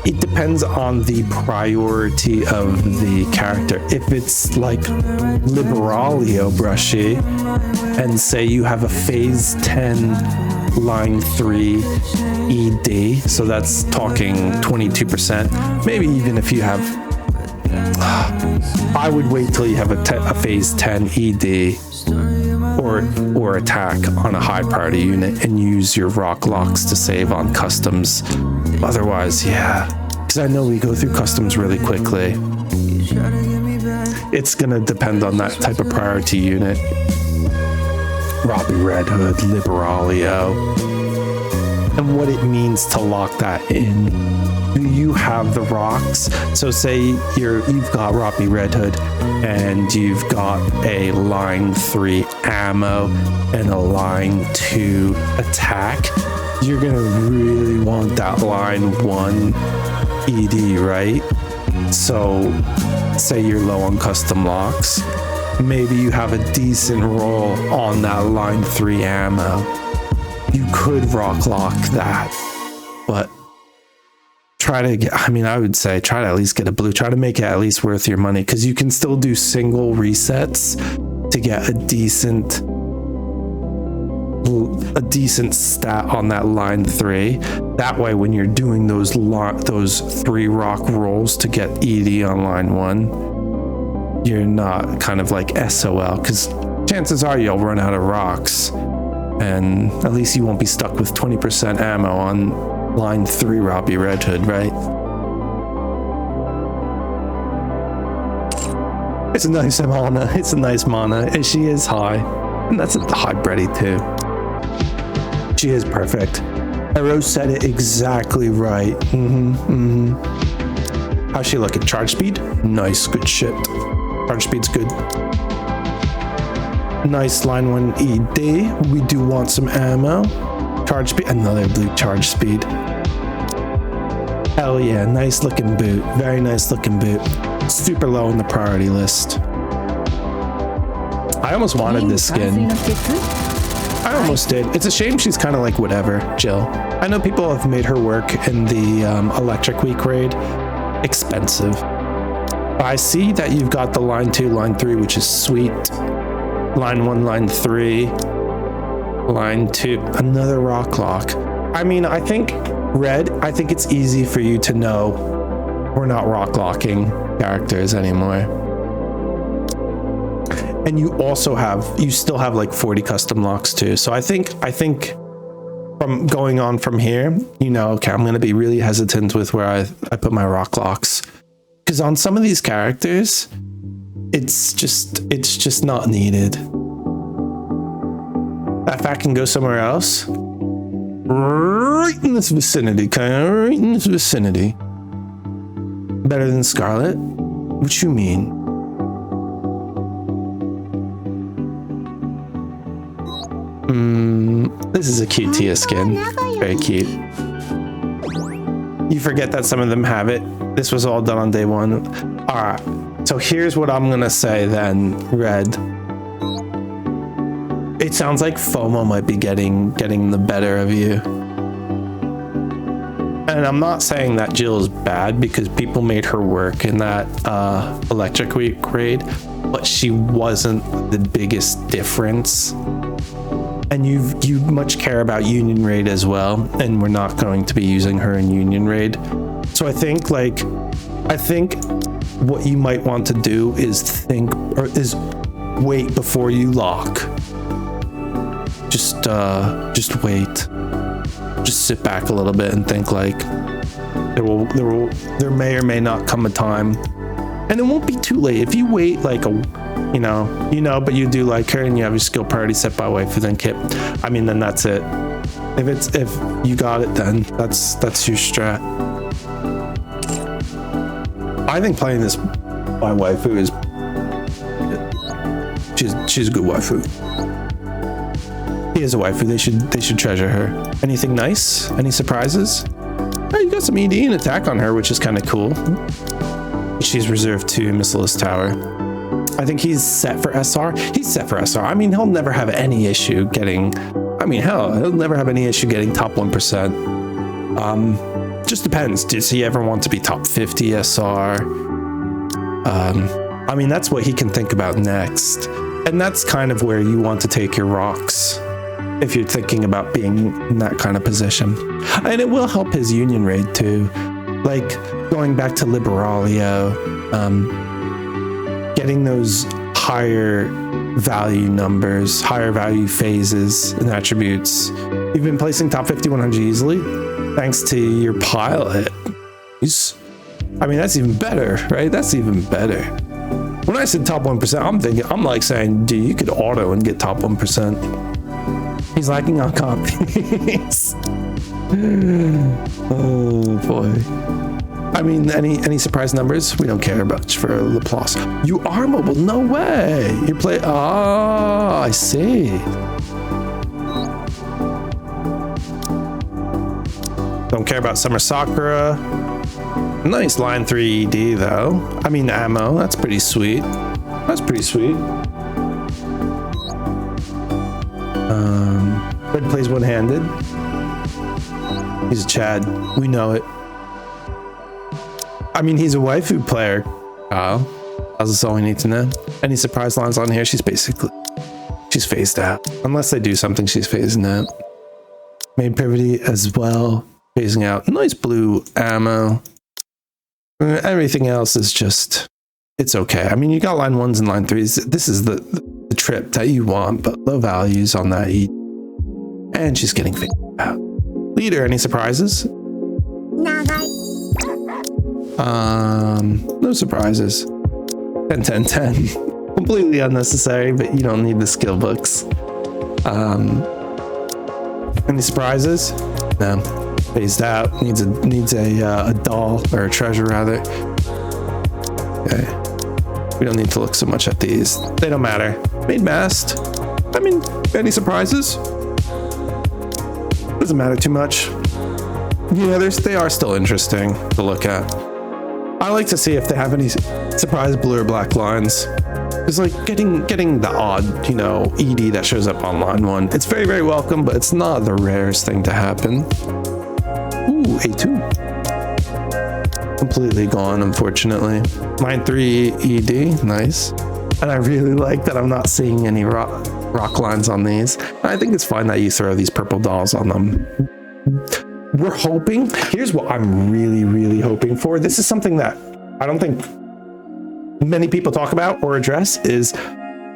It depends on the priority of the character. If it's like Liberalio Brushy, and say you have a phase 10 line 3 ED, so that's talking 22%. Maybe even if you have, I would wait till you have a phase 10 ED or attack on a high priority unit and use your rock locks to save on customs. Otherwise, yeah, because I know we go through customs really quickly. It's gonna depend on that type of priority unit. Robbie Red Hood, Liberalio, and what it means to lock that in. Do you have the rocks? So say you've got Robbie Red Hood and you've got a line 3 ammo and a line 2 attack. You're gonna really want that line 1 ED, right? So say you're low on custom locks. Maybe you have a decent roll on that line 3 ammo. You could rock lock that, but I would say try to at least get a blue. Try to make it at least worth your money, because you can still do single resets to get a decent stat on that line 3. That way, when you're doing those 3 rock rolls to get ED on line 1, you're not kind of like SOL, because chances are you'll run out of rocks, and at least you won't be stuck with 20% ammo on line 3 Robbie Red Hood, right? It's a nice mana. It's a nice mana, and she is high, and that's a high Breddy too. She is perfect. Arrow said it exactly right. How's she looking? Charge speed? Nice, good shit. Charge speed's good. Nice line 1 ED. We do want some ammo. Charge speed, another blue charge speed. Hell yeah, nice looking boot. Very nice looking boot. Super low on the priority list. I almost wanted this skin. I almost did. It's a shame she's kind of like whatever, Jill. I know people have made her work in the Electric Week raid. Expensive. But I see that you've got the line 2, line 3, which is sweet. Line 1, line 3. Line 2, another rock lock. I mean, I think it's easy for you to know we're not rock locking characters anymore. And you still have like 40 custom locks too. So I think from going on from here, okay, I'm going to be really hesitant with where I put my rock locks, because on some of these characters, it's just not needed. If I can go somewhere else, right in this vicinity, better than Scarlet? What you mean? This is a cute Tia skin. Very cute. You forget that some of them have it. This was all done on day one. All right. So here's what I'm gonna say then, Red. It sounds like FOMO might be getting the better of you. And I'm not saying that Jill is bad, because people made her work in that electric week raid, but she wasn't the biggest difference. And you much care about Union Raid as well, and we're not going to be using her in Union Raid. So I think what you might want to do is wait before you lock. Just wait. Just sit back a little bit and think, like, there may or may not come a time, and it won't be too late if you wait like but you do like her and you have your skill priority set by waifu, then Kip. I mean, then that's it. If you got it, then that's your strat. I think playing this by waifu is she's a good waifu. He is a waifu. They should treasure her. Anything nice? Any surprises? Oh, you got some ED and attack on her, which is kind of cool. She's reserved to Missilus Tower. I think he's set for SR. He's set for SR. I mean, he'll never have any issue getting. I mean, hell, he'll never have any issue getting top 1%. Just depends. Does he ever want to be top 50 SR? I mean, that's what he can think about next. And that's kind of where you want to take your rocks if you're thinking about being in that kind of position. And it will help his Union Raid too. Like going back to Liberalia, getting those higher value numbers, higher value phases and attributes. You've been placing top 50 100 easily thanks to your pilot. I mean, that's even better, right? That's even better. When I said top 1%, I'm like saying, dude, you could auto and get top 1%. He's lacking on copies. Oh boy. I mean, any surprise numbers? We don't care much for Laplace. You are mobile? No way. You play. Oh, I see. Don't care about Summer Sakura. Nice line 3 ED though. I mean, ammo. That's pretty sweet. That's pretty sweet. Red plays one-handed. He's a Chad. We know it. I mean, he's a waifu player, Kyle. That's all we need to know. Any surprise lines on here? She's phased out. Unless they do something, she's phasing out. Main privity as well. Phasing out. Nice blue ammo. Everything else is just, it's okay. I mean, you got line 1s and line 3s. This is the trip that you want, but low values on that E. And she's getting phased out. Leader, any surprises? No surprises. 10, 10, 10. Completely unnecessary, but you don't need the skill books. Any surprises? No. Phased out. Needs a doll, or a treasure rather. Okay. We don't need to look so much at these. They don't matter. Made mast. I mean, any surprises? Doesn't matter too much. Yeah, they are still interesting to look at. I like to see if they have any surprise blue or black lines. It's like getting the odd, ED that shows up on line 1. It's very, very welcome, but it's not the rarest thing to happen. Ooh, A2. Completely gone, unfortunately. Line 3 ED, nice. And I really like that I'm not seeing any rock lines on these. I think it's fine that you throw these purple dolls on them. We're hoping, here's what I'm really, really hoping for. This is something that I don't think many people talk about or address, is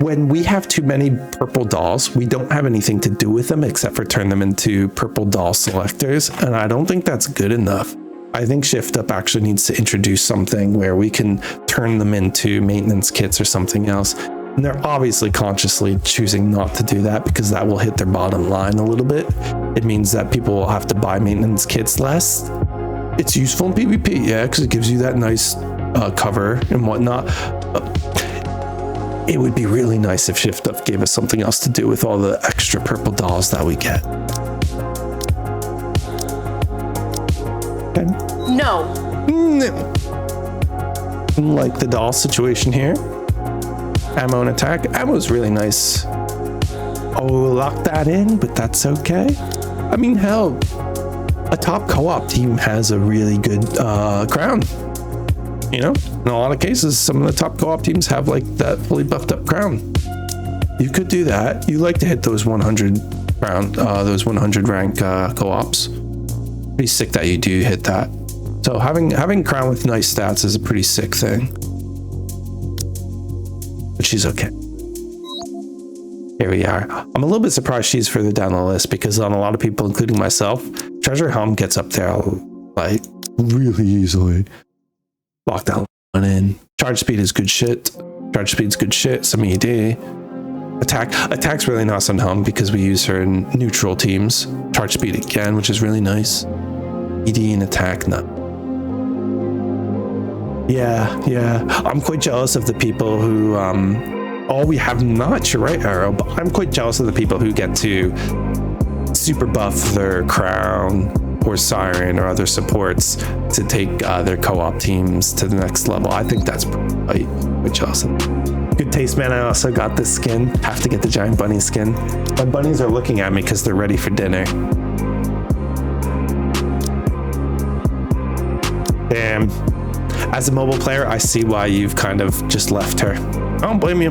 when we have too many purple dolls, we don't have anything to do with them except for turn them into purple doll selectors. And I don't think that's good enough. I think Shift Up actually needs to introduce something where we can turn them into maintenance kits or something else. And they're obviously consciously choosing not to do that because that will hit their bottom line a little bit. It means that people will have to buy maintenance kits less. It's useful in PvP, yeah, because it gives you that nice cover and whatnot. it would be really nice if Shift Up gave us something else to do with all the extra purple dolls that we get. Okay. No. Like the doll situation here. Ammo and attack. Ammo is really nice. Oh, lock that in, but that's okay. I mean, hell, a top co-op team has a really good crown. You know, in a lot of cases, some of the top co-op teams have like that fully buffed up crown. You could do that. You like to hit those 100 round, those 100 rank co-ops. Pretty sick that you do hit that. So having crown with nice stats is a pretty sick thing. But she's okay. Here we are. I'm a little bit surprised she's further down the list because on a lot of people, including myself, Treasure Helm gets up there like really easily. Lockdown one in. Charge speed is good shit. Charge speed's good shit. Some ED. Attack's really nice on Helm because we use her in neutral teams. Charge speed again, which is really nice. ED and attack, no. Yeah. I'm quite jealous of the people who, oh, we have not, you're right, Arrow, but I'm quite jealous of the people who get to super buff their crown or siren or other supports to take their co-op teams to the next level. I think that's quite jealous. Good taste, man. I also got this skin. Have to get the giant bunny skin. My bunnies are looking at me because they're ready for dinner. Damn. As a mobile player, I see why you've kind of just left her. I don't blame you.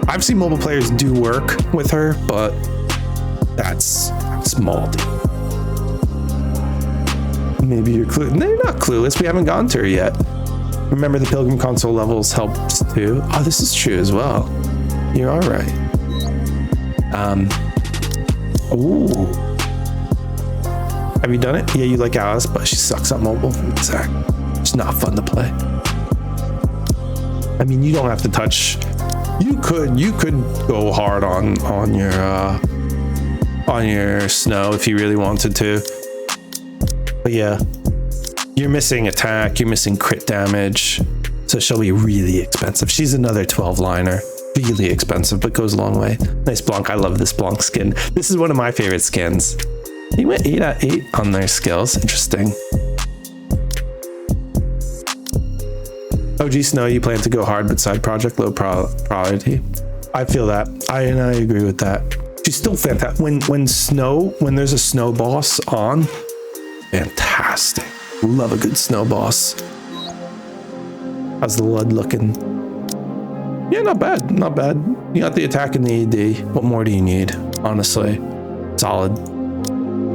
I've seen mobile players do work with her, but that's moldy. Maybe you're clueless. No, you're not clueless. We haven't gotten to her yet. Remember, the Pilgrim console levels helps too. Oh, this is true as well. You're all right. Ooh. Have you done it? Yeah, you like Alice, but she sucks at mobile. Exactly. It's not fun to play. I mean, you don't have to touch. You could go hard on your Snow if you really wanted to. But yeah, you're missing attack. You're missing crit damage. So she'll be really expensive. She's another 12 liner. Really expensive, but goes a long way. Nice Blanc. I love this Blanc skin. This is one of my favorite skins. He went 8 out of 8 on their skills. Interesting. OG Snow, you plan to go hard, but side project low priority. I feel that. I agree with that. She's still fantastic. When there's a Snow boss on, fantastic. Love a good Snow boss. How's the LUD looking? Yeah, not bad. You got the attack and the ED. What more do you need? Honestly, solid.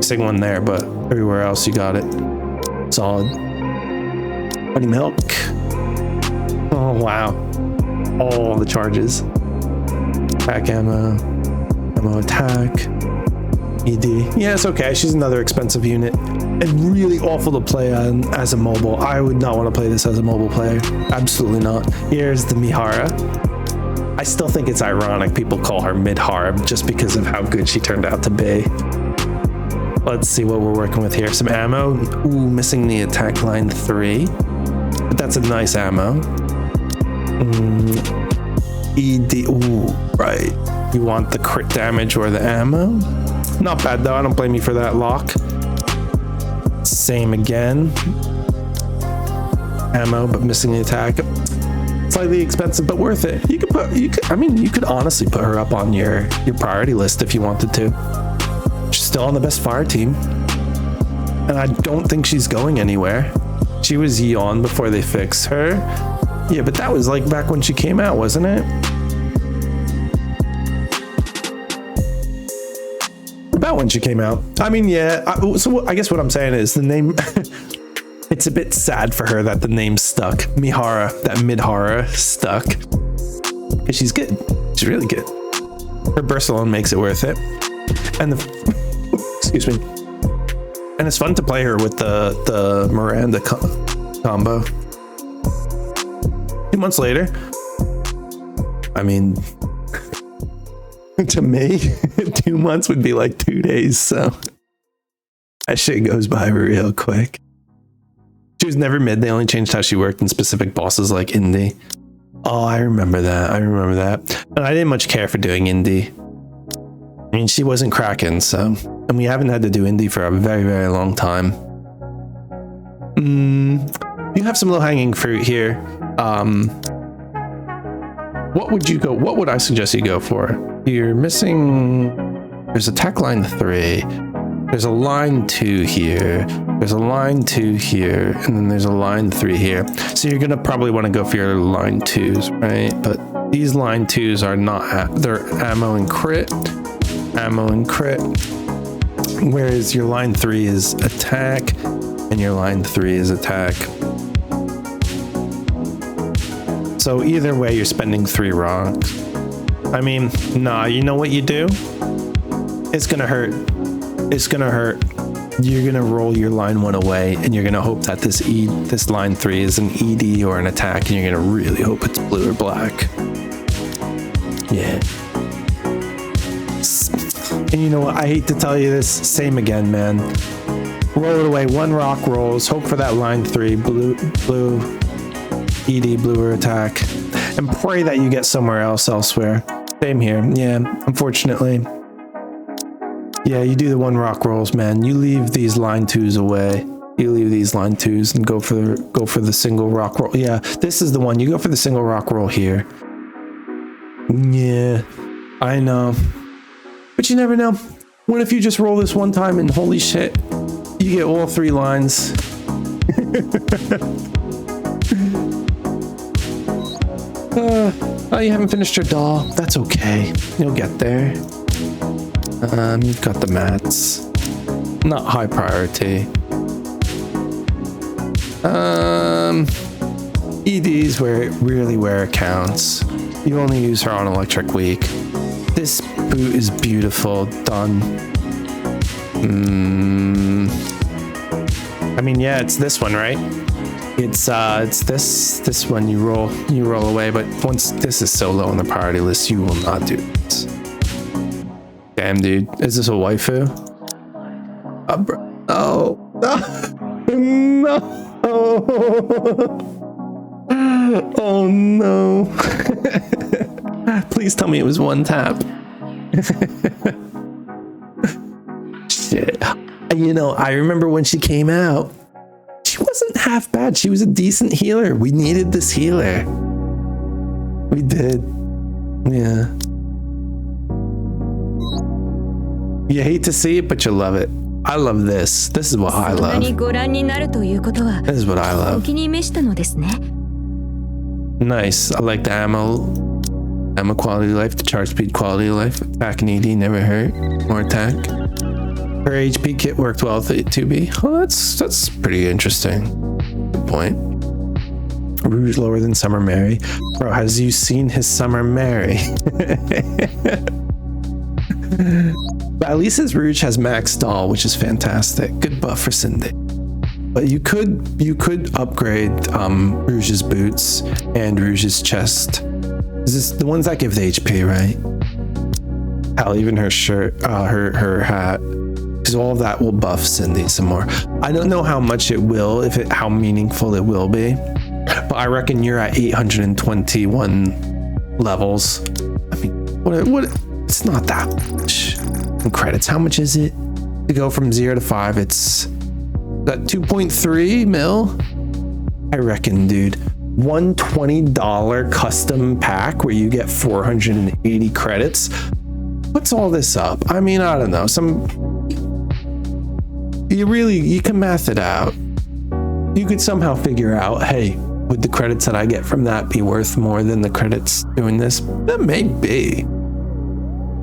Missing one there, but everywhere else you got it. Solid. Bunny milk. Oh wow. All the charges. Attack ammo attack. ED. Yeah, it's okay. She's another expensive unit. And really awful to play on as a mobile. I would not want to play this as a mobile player. Absolutely not. Here's the Mihara. I still think it's ironic people call her Mid-Harb just because of how good she turned out to be. Let's see what we're working with here. Some ammo. Ooh, missing the attack line 3. But that's a nice ammo. ED. Ooh, right. You want the crit damage or the ammo? Not bad though. I don't blame you for that lock. Same again. Ammo, but missing the attack. Slightly expensive, but worth it. You could honestly put her up on your priority list if you wanted to. She's still on the best fire team. And I don't think she's going anywhere. She was Yeon before they fixed her. Yeah, but that was like back when she came out, wasn't it? About when she came out. I mean, yeah. So I guess what I'm saying is the name... It's a bit sad for her that the name stuck. Mihara, that Mid-Hara stuck. Because she's good. She's really good. Her burst alone makes it worth it. And excuse me. And it's fun to play her with the Miranda combo. 2 months later. I mean, to me, 2 months would be like 2 days, so that shit goes by real quick. She was never mid. They only changed how she worked in specific bosses like Indie. Oh, I remember that. And I didn't much care for doing indie. I mean, she wasn't cracking, so. And we haven't had to do indie for a very, very long time. You have some low-hanging fruit here. What would I suggest you go for? You're missing... There's attack line 3. There's a line 2 here. There's a line 2 here. And then there's a line 3 here. So you're going to probably want to go for your line 2s, right? But these line 2s are not... They're ammo and crit. Ammo and crit. Whereas your line 3 is attack. And your line 3 is attack. So either way, you're spending 3 rocks. I mean, nah, you know what you do? It's gonna hurt. It's gonna hurt. You're gonna roll your line 1 away, and you're gonna hope that this line 3 is an ED or an attack, and you're gonna really hope it's blue or black. Yeah. And you know what? I hate to tell you this. Same again, man. Roll it away. 1 rock rolls. Hope for that line 3. Blue, ED, blue or attack. And pray that you get somewhere else elsewhere. Same here. Yeah, unfortunately. Yeah, you do the 1 rock rolls, man. You leave these line 2s away. You leave these line 2s and go for the single rock roll. Yeah, this is the one. You go for the single rock roll here. Yeah, I know. But you never know. What if you just roll this one time and holy shit, you get all 3 lines? Oh, you haven't finished your doll. That's okay. You'll get there. You've got the mats. Not high priority. ED's where it counts. You only use her on Electric Week. This boot is beautiful. Done. I mean, yeah, it's this one, right? It's this one you roll away, but once this is so low on the priority list, you will not do this. Damn, dude, is this a waifu? Oh no! Oh no! Please tell me it was 1 tap. Shit. You know, I remember when she came out. She wasn't half bad. She was a decent healer. We needed this healer. We did. Yeah. You hate to see it, but you love it. I love this. This is what I love. This is what I love. Nice. I like the ammo quality of life, the charge speed quality of life. Attack and ED never hurt. More attack. Her HP kit worked well with the 2B. Oh, that's pretty interesting. Good point. Rouge lower than Summer Mary. Bro, has you seen his Summer Mary? But at least his Rouge has max doll, which is fantastic. Good buff for Cindy. But you could upgrade Rouge's boots and Rouge's chest. Is this the ones that give the HP, right? Hell, even her shirt, her hat. Because all of that will buff Cindy some more. I don't know how much it will, how meaningful it will be. But I reckon you're at 821 levels. I mean, what? It's not that much. In credits, how much is it? To go from 0 to 5, it's that 2.3 mil? I reckon, dude. $120 custom pack where you get 480 credits. What's all this up? I mean, I don't know. You can math it out. You could somehow figure out, hey, would the credits that I get from that be worth more than the credits doing this? That may be.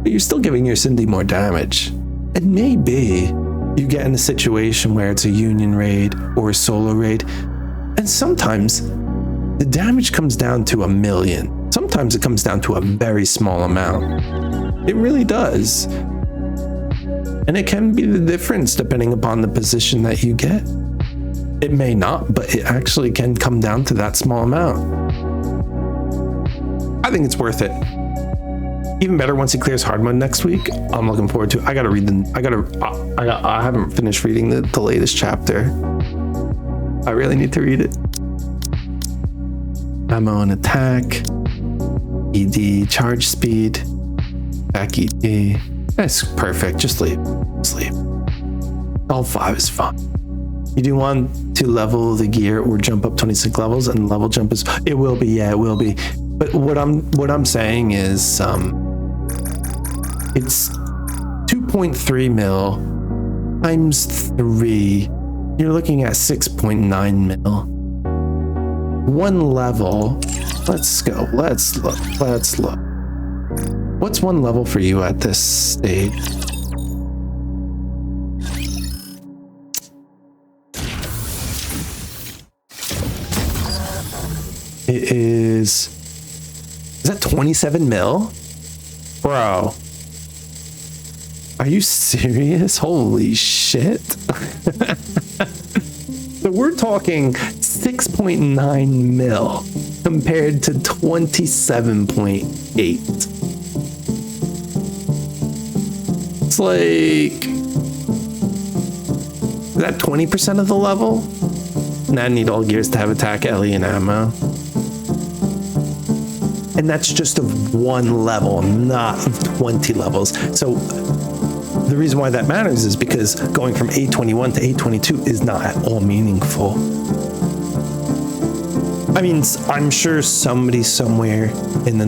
But you're still giving your Cindy more damage. It may be you get in a situation where it's a union raid or a solo raid, and sometimes the damage comes down to 1 million. Sometimes it comes down to a very small amount. It really does. And it can be the difference depending upon the position that you get. It may not, but it actually can come down to that small amount. I think it's worth it. Even better once he clears hard mode next week. I'm looking forward to it. I haven't finished reading the latest chapter. I really need to read it. ammo and attack, ED, charge speed, back ED. That's perfect. Just leave. Sleep. All 5 is fine. You do want to level the gear or jump up 26 levels, and level jump is, it will be, yeah, it will be. But what I'm saying is it's 2.3 mil times 3. You're looking at 6.9 mil. 1 level. Let's go. Let's look. What's 1 level for you at this stage? It is that 27 mil? Bro. Are you serious? Holy shit. So we're talking 6.9 mil compared to 27.8. It's like, is that 20% of the level? And I need all gears to have attack, LE, and ammo. And that's just of 1 level, not of 20 levels. So the reason why that matters is because going from 821 to 822 is not at all meaningful. I mean, I'm sure somebody somewhere in the,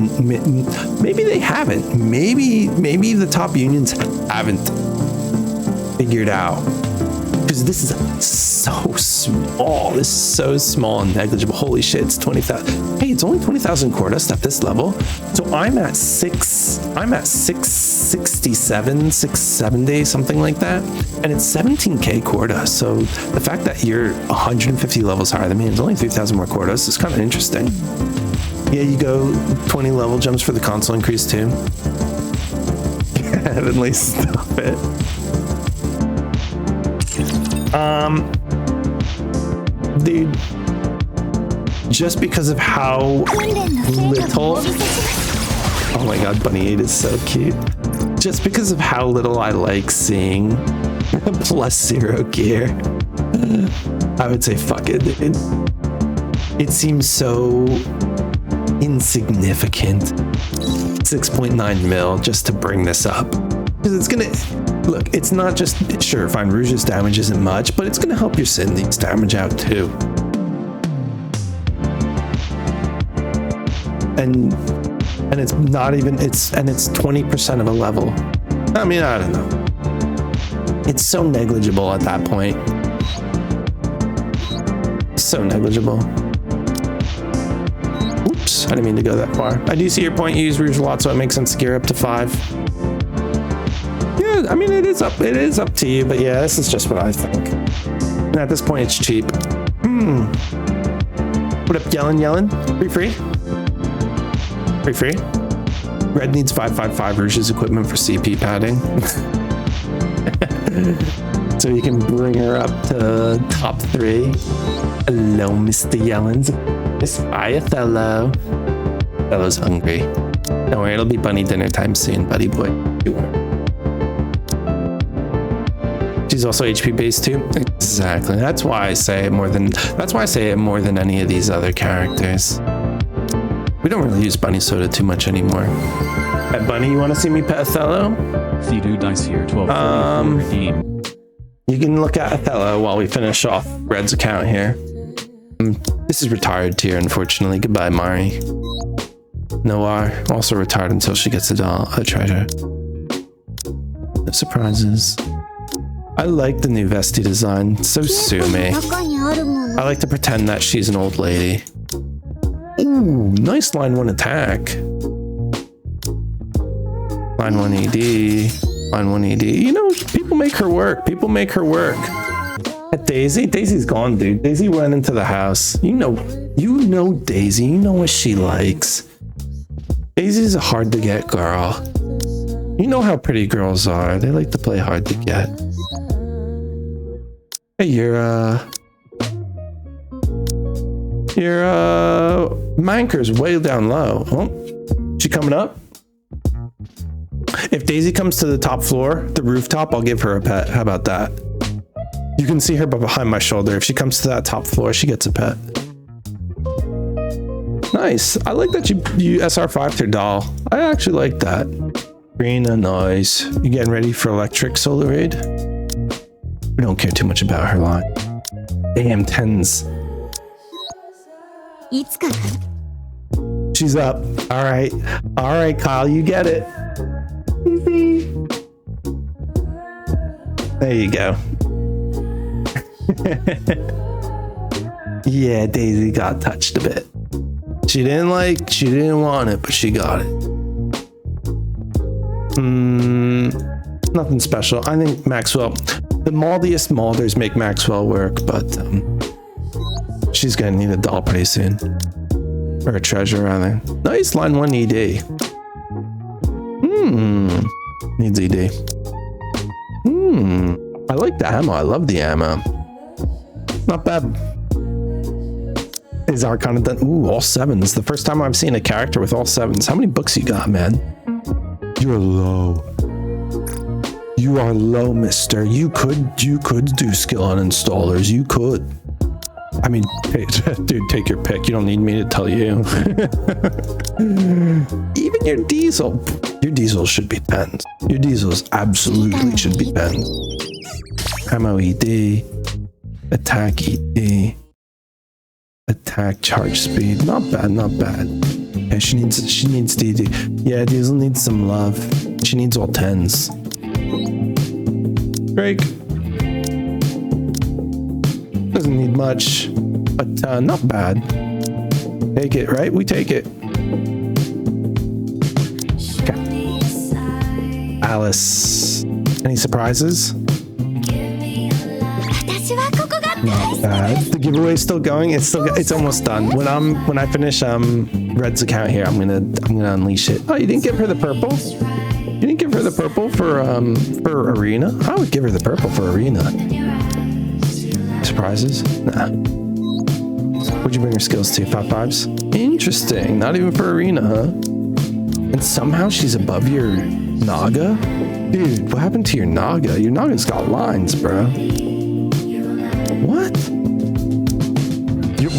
maybe they haven't. Maybe the top unions haven't figured out. Because this is so small. This is so small and negligible. Holy shit, it's 20,000. Hey, it's only 20,000 core dust at this level. So I'm at 667, 670, something like that. And it's 17k core dust. So the fact that you're 150 levels higher than me, and it's only 3,000 more core dust, is kind of interesting. Yeah, you go 20 level jumps for the console increase too. Heavenly, stop it. Dude, just because of how little, oh my god, Bunny 8 is so cute. Just because of how little I like seeing +0 gear, I would say fuck it, dude. It seems so insignificant. 6.9 mil just to bring this up. Because it's gonna, look, it's not just, sure, fine, Rouge's damage isn't much, but it's gonna help your Cindy's damage out too. And it's not even, it's 20% of a level. I mean, I don't know. It's so negligible at that point. So negligible. Oops, I didn't mean to go that far. I do see your point. You use Rouge a lot, so it makes sense to gear up to 5. I mean, it is up to you, but yeah, this is just what I think. And at this point, it's cheap. What up, yellin'? Free? Red needs 555 Rouge's equipment for CP padding. So you can bring her up to top 3. Hello, Mr. Yellins. Miss Othello. Othello's hungry. Don't worry, it'll be bunny dinner time soon, buddy boy. You won't. She's also HP based too. Exactly. That's why I say it more than any of these other characters. We don't really use Bunny Soda too much anymore. Pet Bunny, you want to see me pet Othello? Theodore Dice here, 1244 redeem. You can look at Othello while we finish off Red's account here. This is retired tier, unfortunately. Goodbye, Mari. Noir, also retired until she gets a treasure. No surprises. I like the new Vesti design. It's so Sumi. I like to pretend that she's an old lady. Ooh, nice line 1 attack. Line 1 ED. Line 1 ED. You know, people make her work. At Daisy? Daisy's gone, dude. Daisy went into the house. You know Daisy. You know what she likes. Daisy's a hard to get girl. You know how pretty girls are. They like to play hard to get. Hey, your Manker's way down low. Oh, she coming up? If Daisy comes to the top floor, the rooftop, I'll give her a pet. How about that? You can see her behind my shoulder. If she comes to that top floor, she gets a pet. Nice. I like that you SR5'd her doll. I actually like that. Rena, nice. You getting ready for electric solar raid? We don't care too much about her line. Damn, 10s. She's up. All right. All right, Kyle, you get it. Easy. There you go. Yeah, Daisy got touched a bit. She didn't want it, but she got it. Nothing special. I think Maxwell, the moldiest molders make Maxwell work, but she's gonna need a doll pretty soon. Or a treasure, rather. Nice, line 1 ED. Needs ED. I like the ammo. I love the ammo. Not bad. Is Arcana done? Ooh, all 7s. The first time I've seen a character with all 7s. How many books you got, man? You're low. You are low, mister. You could do skill on installers. You could. I mean, hey, dude, take your pick. You don't need me to tell you. Even your diesel should be 10s. Your diesels absolutely should be 10s. Ammo ED, attack ED, attack charge speed. Not bad, not bad. Okay, she needs DD. Yeah, diesel needs some love. She needs all 10s. Drake doesn't need much, but not bad. Take it, right? We take it. Okay. Alice, any surprises? Not bad. The giveaway's still going. It's almost done. When I finish Red's account here, I'm gonna unleash it. Oh, you didn't give her the purple? You didn't give her the purple for arena? I would give her the purple for arena. Surprises? Nah. Would you bring her skills to? 5/5s? Interesting. Not even for arena, huh? And somehow she's above your Naga? Dude, what happened to your Naga? Your Naga's got lines, bro. What?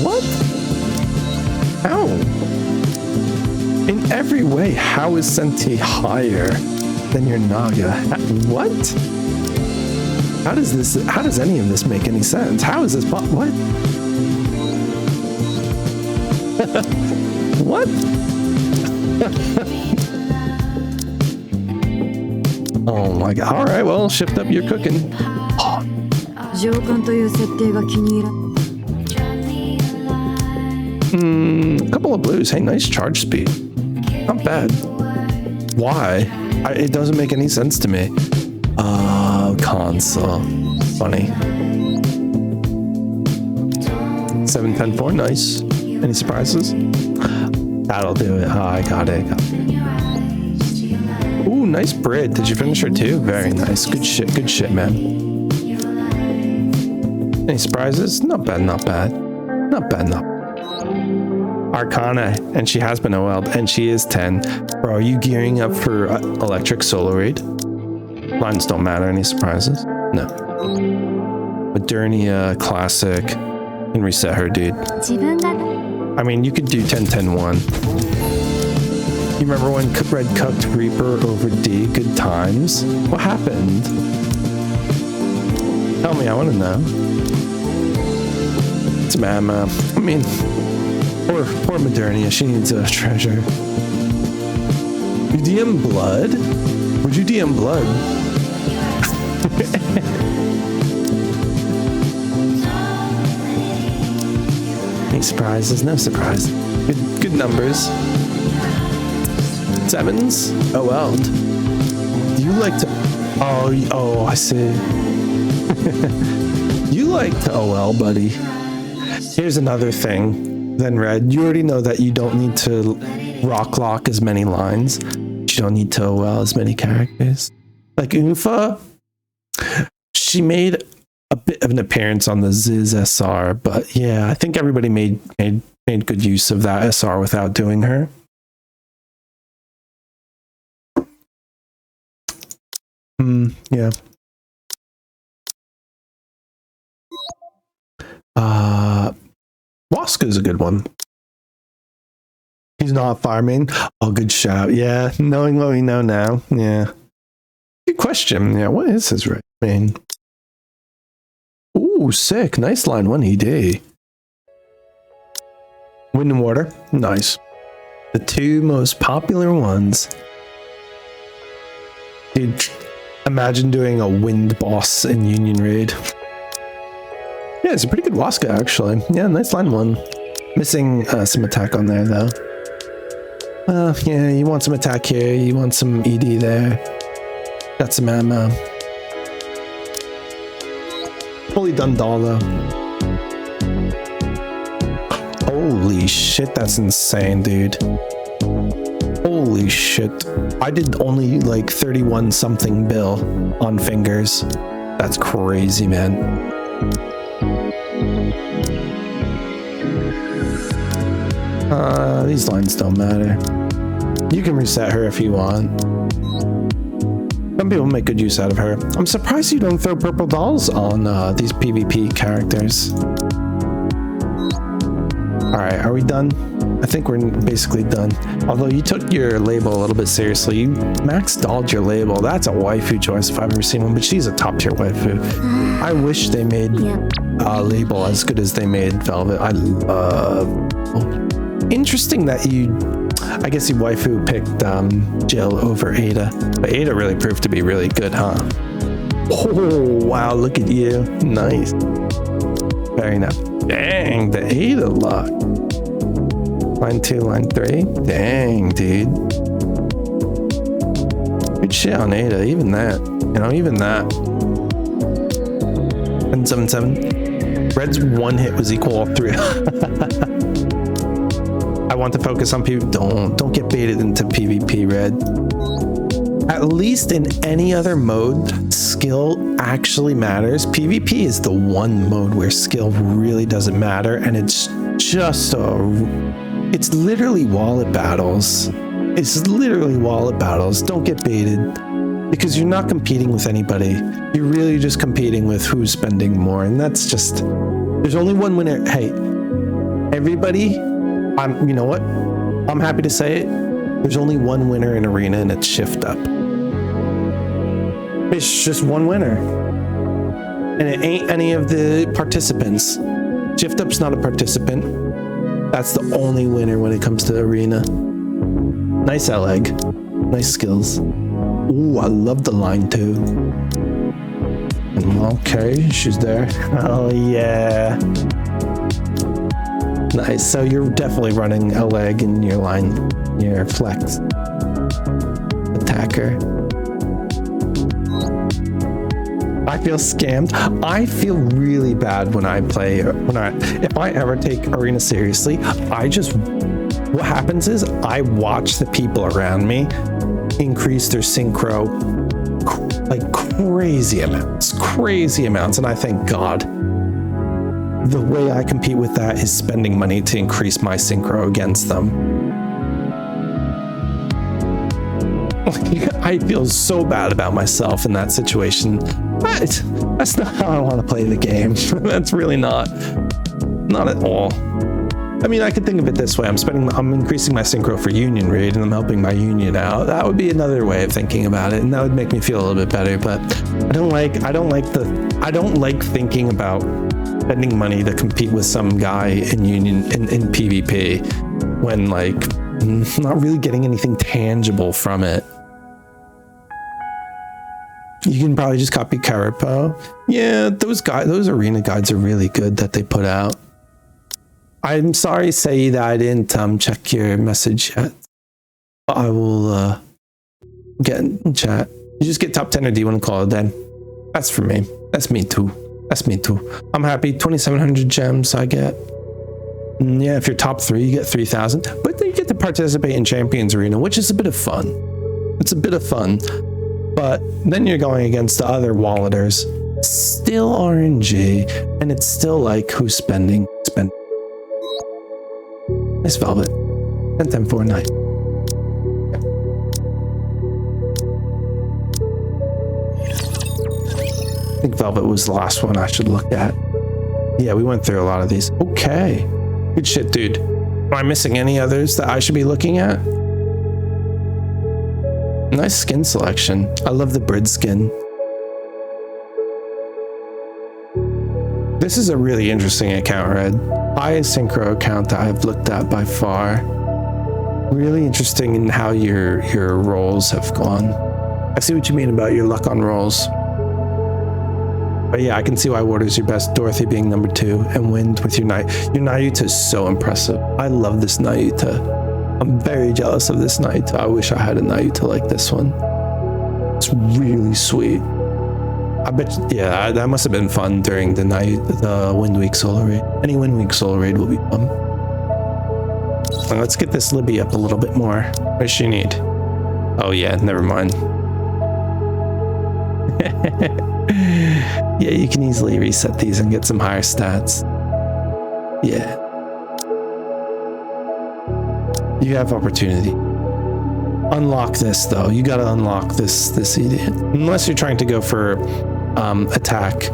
What? How? In every way, how is Senti higher than your Naga? What? How does any of this make any sense? How is this what? What? Oh my god. Alright, well, shift up your cooking. Oh. Couple of blues. Hey, nice charge speed. Not bad. Why? It doesn't make any sense to me. Console. Funny. 7-10-4, nice. Any surprises? That'll do it. Oh, I got it. Ooh, nice Brit. Did you finish her too? Very nice. Good shit, man. Any surprises? Not bad. Arcana, and she has been OL'd, and she is 10. Bro, are you gearing up for electric solo raid? Lines don't matter. Any surprises? No. Modernia classic. Can reset her, dude. I mean, you could do 10-10-1. You remember when Red cooked Reaper over D? Good times. What happened? Tell me, I want to know. It's Mama. I mean, poor Modernia. She needs a treasure. You DM blood? Would you DM blood? Any surprises? No surprise. Good numbers. 7s? OL'd. Do you like to... Oh, I see. You like to OL, buddy. Here's another thing. Then Red, you already know that you don't need to rock lock as many lines. You don't need to OL as many characters. Like Unfa, she made a bit of an appearance on the Ziz SR, but yeah, I think everybody made good use of that SR without doing her. Yeah. Waska is a good one. He's not farming. Oh, good shout. Yeah, knowing what we know now. Yeah. Good question. Yeah, what is his right main? Ooh, sick. Nice line 1 ED. Wind and water. Nice. The two most popular ones. Dude, imagine doing a wind boss in Union Raid. Yeah, it's a pretty good Waska, actually. Yeah, nice line 1. Missing some attack on there, though. Yeah, you want some attack here. You want some ED there. Got some ammo. Fully done doll, though. Holy shit, that's insane, dude. Holy shit. I did only like 31 something bill on fingers. That's crazy, man. These lines don't matter. You can reset her if you want. Some people make good use out of her. I'm surprised you don't throw purple dolls on these PvP characters. Alright, are we done? I think we're basically done. Although you took your label a little bit seriously. You max dolled your label. That's a waifu choice if I've ever seen one, but she's a top tier waifu. I wish they made label as good as they made Velvet. I love... Interesting that you... I guess you waifu picked Jill over Ada. But Ada really proved to be really good, huh? Oh, wow, look at you. Nice. Very nice. Dang, the Ada luck. Line 2, line 3. Dang, dude. Good shit on Ada. Even that. You know, even that. 1077. Red's one hit was equal all 3. I want to focus on PvP. Don't get baited into PvP, Red. At least in any other mode, skill actually matters. PvP is the one mode where skill really doesn't matter, and it's just it's literally wallet battles. It's literally wallet battles. Don't get baited, because you're not competing with anybody. You're really just competing with who's spending more, and that's just... There's only one winner. Hey, everybody... you know what? I'm happy to say it. There's only one winner in Arena, and it's Shift Up. It's just one winner. And it ain't any of the participants. Shift Up's not a participant. That's the only winner when it comes to Arena. Nice L-Egg. Nice skills. Ooh, I love the line too. Okay, she's there. Oh, yeah. Nice. So you're definitely running a leg in your line, your flex attacker. I feel scammed. I feel really bad when I play. If I ever take Arena seriously, what happens is I watch the people around me increase their synchro like crazy amounts, and I thank God. The way I compete with that is spending money to increase my synchro against them. I feel so bad about myself in that situation. That's not how I want to play the game. That's really not at all. I mean, I could think of it this way. I'm increasing my synchro for Union Raid, and I'm helping my Union out. That would be another way of thinking about it, and that would make me feel a little bit better. But I don't like thinking about spending money to compete with some guy in PvP when like not really getting anything tangible from it. You can probably just copy Karapo. Yeah, those arena guides are really good that they put out. I'm sorry, say that I didn't check your message yet. But I will get in chat. You just get top 10 or do you want to call it then? That's for me. That's me too. I'm happy. 2,700 gems I get. Yeah, if you're top 3, you get 3,000. But then you get to participate in Champions Arena, which is a bit of fun. It's a bit of fun. But then you're going against the other walleters. Still RNG. And it's still like who's spending. Nice Velvet. 10-10-4-9. I think Velvet was the last one I should look at. Yeah, we went through a lot of these. Okay. Good shit, dude. Am I missing any others that I should be looking at? Nice skin selection. I love the bird skin. This is a really interesting account, Red. Highest Synchro account that I've looked at by far. Really interesting in how your rolls have gone. I see what you mean about your luck on rolls. But yeah, I can see why Water's your best. Dorothy being number 2, and Wind with your Night. Your Nayuta is so impressive. I love this Nayuta. I'm very jealous of this Nayuta. I wish I had a Nayuta like this one. It's really sweet. I bet, yeah, that must have been fun during the Wind Week solo raid. Any Wind Week solo raid will be fun. Now let's get this Libby up a little bit more. What does she need? Oh yeah, never mind. Yeah, you can easily reset these and get some higher stats. Yeah. You have opportunity. Unlock this though. You gotta unlock this idiot. Unless you're trying to go for attack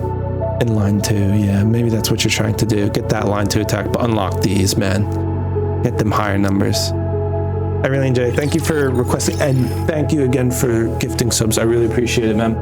in line 2. Yeah, maybe that's what you're trying to do. Get that line 2 attack, but unlock these, man. Get them higher numbers. I really enjoy it. Thank you for requesting, and thank you again for gifting subs. I really appreciate it, man.